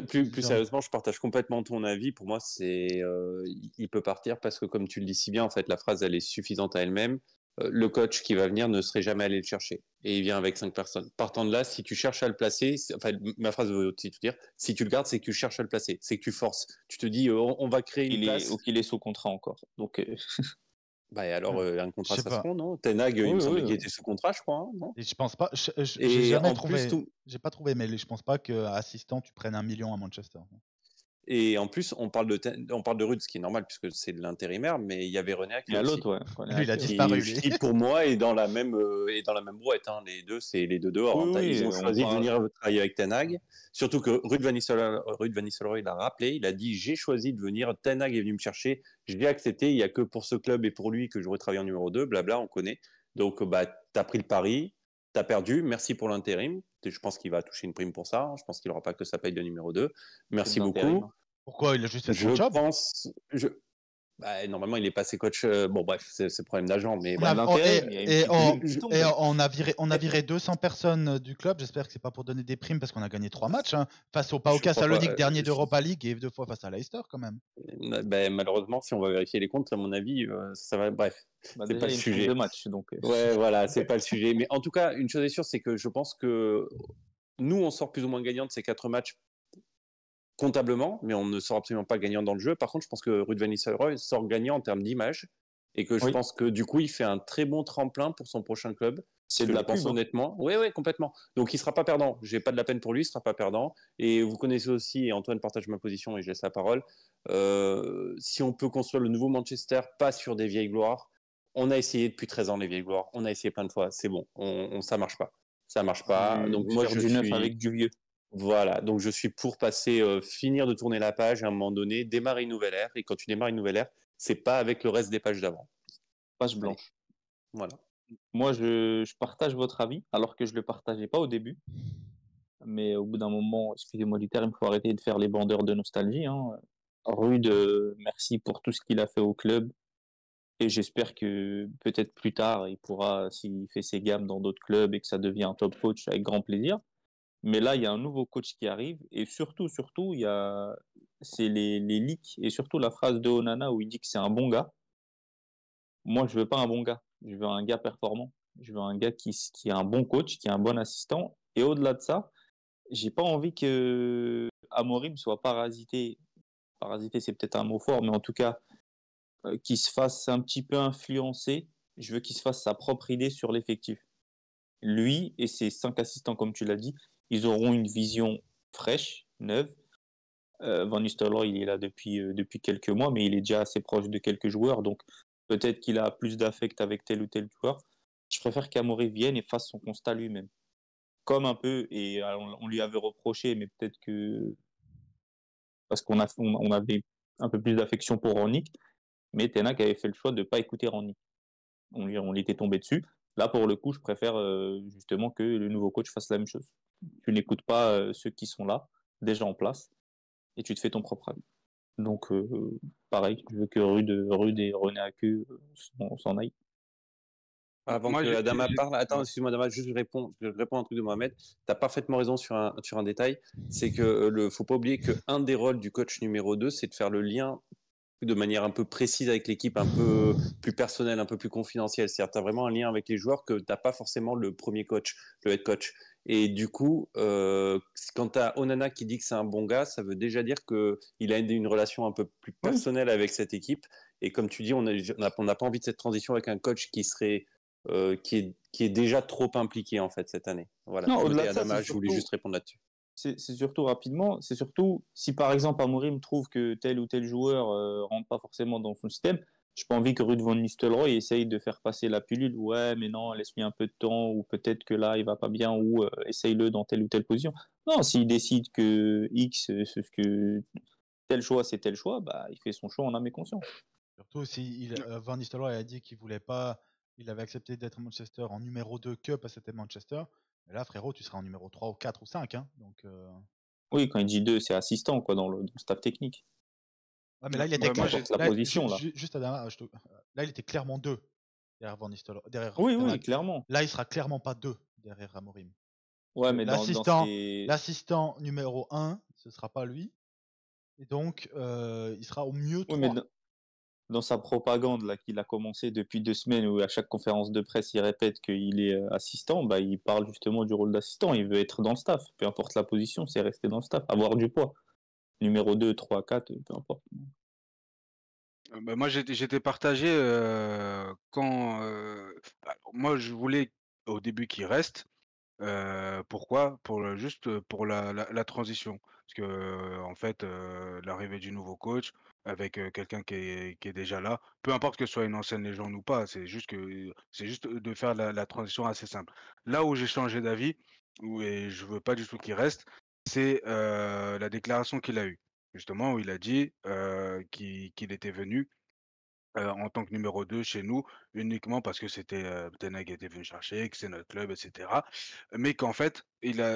Plus sérieusement, je partage complètement ton avis. Pour moi, il peut partir parce que, comme tu le dis si bien, en fait, la phrase, elle est suffisante à elle-même. Le coach qui va venir ne serait jamais allé le chercher. Et il vient avec 5 personnes. Partant de là, si tu cherches à le placer, enfin, ma phrase veut aussi tout dire, si tu le gardes, c'est que tu cherches à le placer. C'est que tu forces. Tu te dis, on va créer une place.
Ou qu'il est sous contrat encore. Donc.
Bah, et alors, un contrat, ça se prend, non? Ten Hag, il me semblait qu'il était sous contrat, je crois, hein, non?
Et je pense pas. J'ai jamais trouvé. J'ai pas trouvé, mais je pense pas qu'à assistant, tu prennes 1 million à Manchester.
Et en plus, on parle de Ruud, ce qui est normal puisque c'est de l'intérimaire, mais il y avait René
il y a l'autre, ouais.
Il a disparu,
qui pour moi est dans la même brouette. Hein. Les deux, c'est les deux dehors.
Oui,
ils ont choisi de venir travailler avec Ten Hag. Surtout que Ruud van Nistelrooy l'a rappelé. Il a dit, j'ai choisi de venir. Ten Hag est venu me chercher. J'ai accepté. Il n'y a que pour ce club et pour lui que j'aurais travaillé en numéro 2. Blabla, on connaît. Donc, t'as pris le pari. T'as perdu. Merci pour l'intérim. Je pense qu'il va toucher une prime pour ça. Je pense qu'il n'aura pas que sa paye de numéro 2. Merci beaucoup.
Pourquoi? Il a juste fait son job.
Normalement, il est passé coach. Bon, bref, c'est le problème d'agent. Mais
on a viré 200 personnes du club. J'espère que c'est pas pour donner des primes parce qu'on a gagné 3 matchs face au PAOK Salonique, dernier d'Europa League, et 2 fois face à Leicester quand même.
Malheureusement, si on va vérifier les comptes, à mon avis, ça va. Bref, c'est pas le sujet.
De match, donc.
Ouais, voilà, c'est pas le sujet. Mais en tout cas, une chose est sûre, c'est que je pense que nous, on sort plus ou moins gagnant de ces 4 matchs. Comptablement, mais on ne sort absolument pas gagnant dans le jeu. Par contre, je pense que Ruud van Nistelrooy sort gagnant en termes d'image et que je pense que du coup, il fait un très bon tremplin pour son prochain club.
C'est de la pub,
honnêtement. Oui, complètement. Donc, il sera pas perdant. J'ai pas de la peine pour lui, il sera pas perdant. Et vous connaissez aussi, et Antoine partage ma position et je laisse la parole. Si on peut construire le nouveau Manchester, pas sur des vieilles gloires. On a essayé depuis 13 ans les vieilles gloires. On a essayé plein de fois. C'est bon. Ça marche pas. Ça marche pas. Donc, moi, je suis
neuf avec du vieux.
Voilà, donc je suis pour finir de tourner la page à un moment donné, démarrer une nouvelle ère. Et quand tu démarres une nouvelle ère, c'est pas avec le reste des pages d'avant.
Page blanche.
Voilà.
Moi, je partage votre avis, alors que je le partageais pas au début. Mais au bout d'un moment, excusez-moi du terme, il faut arrêter de faire les vendeurs de nostalgie. Hein. Ruud, merci pour tout ce qu'il a fait au club. Et j'espère que peut-être plus tard, il pourra, s'il fait ses gammes dans d'autres clubs et que ça devient un top coach, avec grand plaisir. Mais là, il y a un nouveau coach qui arrive et surtout, c'est les leaks et surtout la phrase de Onana où il dit que c'est un bon gars. Moi, je veux pas un bon gars. Je veux un gars performant. Je veux un gars qui est un bon coach, qui est un bon assistant. Et au-delà de ça, j'ai pas envie que Amorim soit parasité. Parasité, c'est peut-être un mot fort, mais en tout cas, qu'il se fasse un petit peu influencer. Je veux qu'il se fasse sa propre idée sur l'effectif. Lui et ses 5 assistants, comme tu l'as dit, ils auront une vision fraîche, neuve. Van Nistelrooy, il est là depuis quelques mois, mais il est déjà assez proche de quelques joueurs, donc peut-être qu'il a plus d'affect avec tel ou tel joueur. Je préfère qu'Amorim vienne et fasse son constat lui-même. comme un peu, et on lui avait reproché, mais peut-être que parce on avait un peu plus d'affection pour Rangnick, mais Ten Hag avait fait le choix de ne pas écouter Rangnick. On lui était tombé dessus. Là, pour le coup, je préfère justement que le nouveau coach fasse la même chose. Tu n'écoutes pas ceux qui sont là, déjà en place, et tu te fais ton propre avis. Donc, pareil, je veux que Rude et René Haqueux s'en aillent.
Avant
Moi,
que Adama parle, attends,
ouais.
excuse-moi, Adama, juste je réponds à un truc de Mohamed. Tu as parfaitement raison sur un détail. C'est que faut pas oublier qu'un des rôles du coach numéro 2, c'est de faire le lien de manière un peu précise avec l'équipe, un peu plus personnelle, un peu plus confidentielle. C'est-à-dire que tu as vraiment un lien avec les joueurs que tu n'as pas forcément le premier coach, le head coach. Et du coup, quand tu as Onana qui dit que c'est un bon gars, ça veut déjà dire qu'il a une relation un peu plus personnelle avec cette équipe. Et comme tu dis, on n'a pas envie de cette transition avec un coach qui serait qui est déjà trop impliqué en fait cette année. Voilà.
Non, au-delà de ça,
Adama, je voulais juste répondre là-dessus.
C'est surtout rapidement, c'est surtout si par exemple Amorim trouve que tel ou tel joueur rentre pas forcément dans son système, j'ai pas envie que Ruud van Nistelrooy essaye de faire passer la pilule. Ouais, mais non, laisse-lui un peu de temps, ou peut-être que là il va pas bien, ou essaye-le dans telle ou telle position. Non, s'il décide que X, c'est ce que tel choix c'est tel choix, bah il fait son choix en âme et conscience.
Surtout si Van Nistelrooy a dit qu'il voulait pas, il avait accepté d'être à Manchester en numéro 2 que parce que c'était Manchester. Mais là, frérot, tu seras en numéro 3 ou 4 ou 5. Hein, donc,
Oui, quand il dit 2, c'est assistant quoi dans le staff technique.
ouais, mais là, il
Peu
était
importe la position là.
juste Adama, là, il était clairement 2 derrière Van Nistelrooy.
Oui,
Ten
oui,
Hag.
clairement.
Là, il sera clairement pas 2 derrière Amorim.
Ouais, mais dans ces...
L'assistant numéro 1, ce sera pas lui. Et donc, il sera au mieux 3.
Oui, mais dans sa propagande là qu'il a commencé depuis 2 semaines, où à chaque conférence de presse il répète qu'il est assistant, bah il parle justement du rôle d'assistant. Il veut être dans le staff, peu importe la position, c'est rester dans le staff, avoir du poids. Numéro 2, 3, 4, peu importe.
Bah, moi, j'étais partagé quand. Alors, moi, je voulais au début qu'il reste. Pourquoi? Juste pour la transition. Parce que, en fait, l'arrivée du nouveau coach avec quelqu'un qui est déjà là, peu importe que ce soit une ancienne légende ou pas, c'est juste de faire la transition assez simple. Là où j'ai changé d'avis, et je veux pas du tout qu'il reste, c'est la déclaration qu'il a eue. Justement, où il a dit qu'il était venu en tant que numéro 2 chez nous, uniquement parce que c'était, Ten Hag était venu chercher, que c'est notre club et cetera. Mais qu'en fait, il a,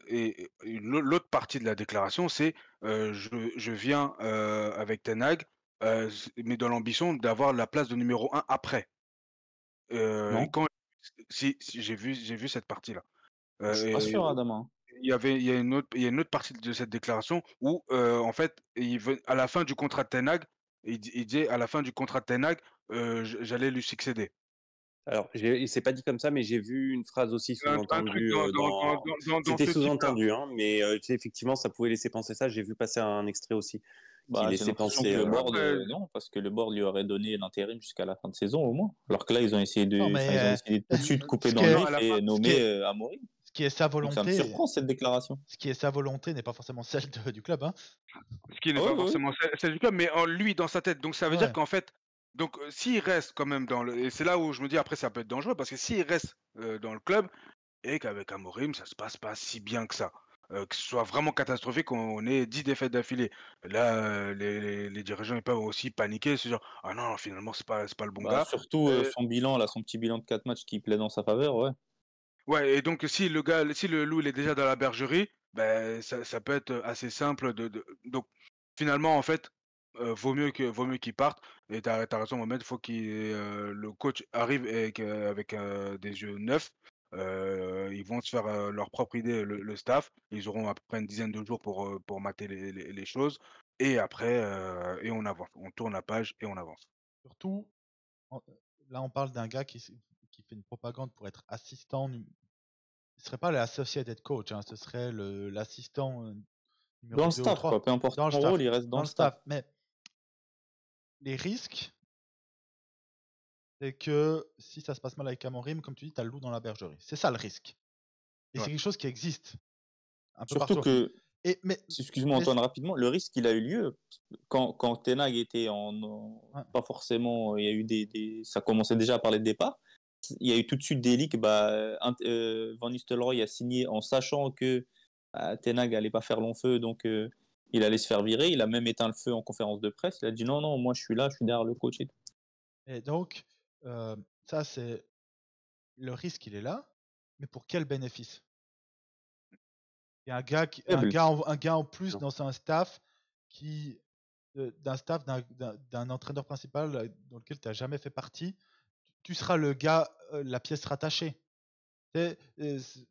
et l'autre partie de la déclaration, c'est, je viens, avec Ten Hag, mais dans l'ambition d'avoir la place de numéro 1 après. Et
Non,
quand si j'ai vu cette partie-là.
je suis pas
Et
sûr, Adama.
il y a une autre partie de cette déclaration où, en fait, à la fin du contrat de Ten Hag, il disait: «À la fin du contrat de Ten Hag, j'allais lui succéder».
Alors, il s'est pas dit comme ça, mais j'ai vu une phrase aussi
Un truc
sous-entendue
dans
C'était
ce type-là.
sous-entendu, hein, mais effectivement, ça pouvait laisser penser ça. J'ai vu passer un extrait aussi qui
Bah, j'ai
laissait
l'impression
penser.
que le board,
Après,
non, parce que le board lui aurait donné l'intérim jusqu'à la fin de saison au moins. Alors que là, ils ont essayé
Non,
ils ont
mais
décidé tout de suite de couper
ce qui
dans le
est,
non, à
vif
la fin,
et
ce qui
nommer
est,
Amorim.
ce qui est sa
Donc ça me
volonté,
surprend cette déclaration.
ce qui est sa volonté n'est pas forcément celle du club. Hein.
ce qui n'est
Ah oui,
pas
oui, oui.
forcément celle du club, mais en lui, dans sa tête. Donc ça veut dire
Ouais.
qu'en fait, s'il reste quand même et c'est là où je me dis après ça peut être dangereux parce que s'il reste, dans le club et qu'avec Amorim, ça se passe pas si bien que ça. Que ce soit vraiment catastrophique, qu'on ait 10 défaites d'affilée. Là, les dirigeants, ils peuvent aussi paniquer, se dire: «Ah non, finalement, c'est pas le bon
Bah,
gars».
surtout
Heu,
son bilan, là, son petit bilan de 4 matchs qui plaît dans sa faveur, ouais.
ouais et donc si le loup, il est déjà dans la bergerie, ben ça peut être assez simple donc finalement, en fait, vaut mieux qu'il parte et tu as raison Mohamed, il faut le coach arrive avec, des yeux neufs. Ils vont se faire, leur propre idée, le staff. Ils auront à peu près une dizaine de jours pour mater les choses et après, et on avance. On tourne la page et on avance.
Surtout, en- là, on parle d'un gars qui fait une propagande pour être assistant. Ce serait pas l'associated coach, hein, ce serait l'assistant
Dans
numéro
le
2 ou
staff, quoi.
3
Peu importe
dans le
son rôle,
staff.
il reste dans
Dans
le
le
staff.
staff. Mais les risques, c'est que si ça se passe mal avec Amorim, comme tu dis, tu as le loup dans la bergerie. C'est ça le risque. Et c'est
Ouais.
quelque chose qui existe un peu
Surtout
partout.
que,
Et, mais,
excuse-moi
mais
Antoine, rapidement, le risque, il a eu lieu quand Ten Hag était
ouais.
pas forcément, il y a eu ça commençait déjà à parler de départ. il y a eu tout de suite des leaks. Van Nistelrooy a signé en sachant que Ten Hag allait pas faire long feu, donc il allait se faire virer. Il a même éteint le feu en conférence de presse. Il a dit non, non, moi je suis là, je suis derrière le coach et tout.
Et donc, ça, c'est le risque, il est là, mais pour quel bénéfice? Il y a
Faible.
un gars en plus
Non.
dans un staff d'un staff d'un entraîneur principal dans lequel tu n'as jamais fait partie. Tu seras le gars, la pièce rattachée. C'est- c'est-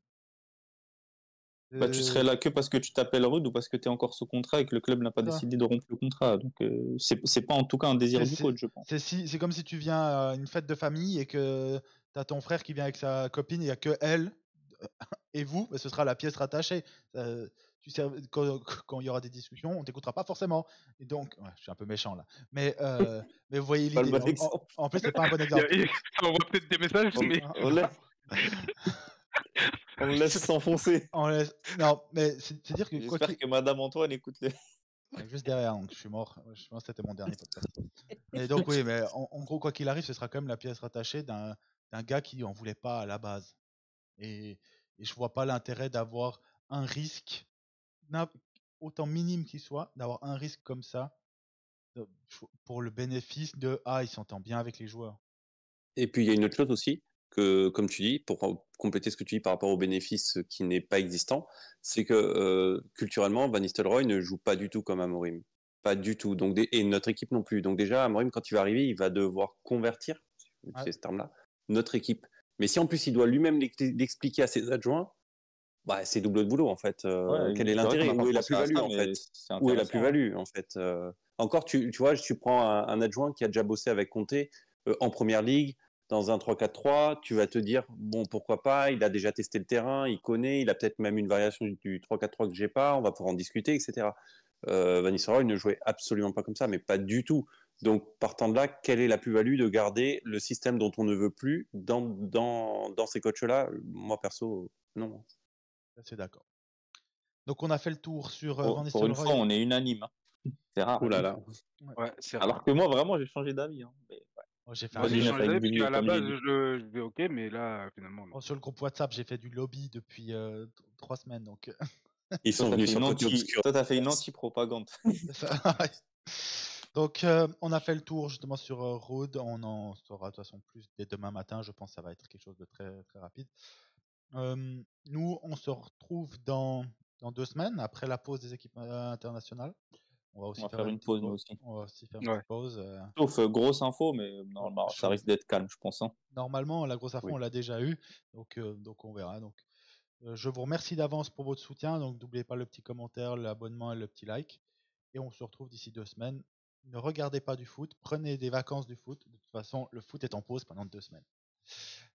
Tu serais là que parce que tu t'appelles Rudd ou parce que tu es encore sous contrat et que le club n'a pas
Ça.
décidé de rompre le contrat. Donc, c'est pas en tout cas un désir du coach, je pense.
C'est comme si tu viens à une fête de famille et que tu as ton frère qui vient avec sa copine, il n'y a que elle et vous, ce sera la pièce rattachée. Quand il y aura des discussions, on t'écoutera pas forcément. Et donc, ouais, je suis un peu méchant là. Mais vous voyez
Pas le
l'idée.
bon exemple.
En plus, c'est pas un bon exemple.
On voit peut-être des messages, mais
On le laisse s'enfoncer.
Non, mais c'est dire que quoi
J'espère que Madame Antoine écoute le.
juste derrière, donc je suis mort. Je pense que c'était mon dernier podcast. Et donc oui, mais en gros, quoi qu'il arrive, ce sera quand même la pièce rattachée d'un gars qui en voulait pas à la base. Et je vois pas l'intérêt d'avoir un risque, autant minime qu'il soit, d'avoir un risque comme ça pour le bénéfice de il s'entend bien avec les joueurs.
Et puis il y a une autre chose aussi, que comme tu dis, pour compléter ce que tu dis par rapport au bénéfice qui n'est pas existant, c'est que culturellement, Van Nistelrooy ne joue pas du tout comme Amorim. Pas du tout. Donc, et notre équipe non plus. Donc déjà, Amorim, quand il va arriver, il va devoir convertir, si vous utilisez ce terme-là, notre équipe. Mais si en plus il doit lui-même l'expliquer à ses adjoints, bah, c'est double de boulot en fait. Quel est l'intérêt? Où est la plus-value en fait? Où est la plus-value en fait? Encore, tu vois, tu prends un adjoint qui a déjà bossé avec Conte en première ligue, dans un 3-4-3, tu vas te dire, bon, pourquoi pas, il a déjà testé le terrain, il connaît, il a peut-être même une variation du 3-4-3 que j'ai pas, on va pouvoir en discuter, etc. Van Nistelrooy ne jouait absolument pas comme ça, mais pas du tout. Donc, partant de là, quelle est la plus-value de garder le système dont on ne veut plus dans ces coachs-là? Moi, perso, non.
C'est d'accord. Donc on a fait le tour sur Van
Pour
Nistelrooy.
une fois, on est unanime. Hein. C'est rare.
Oh là là.
ouais, c'est
Alors que moi, vraiment, j'ai changé d'avis. Hein. Mais,
Moi, j'ai fait
Moi
un
aussi, j'ai
Neuf
changé
avec
d'avis, parce
Billy,
qu'à la
comme
base,
j'ai dit.
je dis ok, mais là, finalement, non.
sur le groupe WhatsApp, j'ai fait du lobby depuis 3 semaines. Donc
Ils sont venus sur Côté Obscur.
Toi, t'as fait une anti-propagande.
Donc on a fait le tour justement sur Road. On en saura de toute façon plus dès demain matin. Je pense que ça va être quelque chose de très, très rapide. Nous, on se retrouve dans 2 semaines après la pause des équipes internationales. On va aussi
faire une pause, nous aussi.
On va aussi faire une petite pause.
Sauf grosse info, mais normalement, ça risque d'être calme, je pense. Hein.
Normalement, la grosse info, on l'a déjà eu. Donc on verra. Donc, je vous remercie d'avance pour votre soutien. Donc, n'oubliez pas le petit commentaire, l'abonnement et le petit like. Et on se retrouve d'ici 2 semaines. Ne regardez pas du foot. Prenez des vacances du foot. De toute façon, le foot est en pause pendant 2 semaines.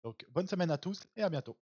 Donc, bonne semaine à tous et à bientôt.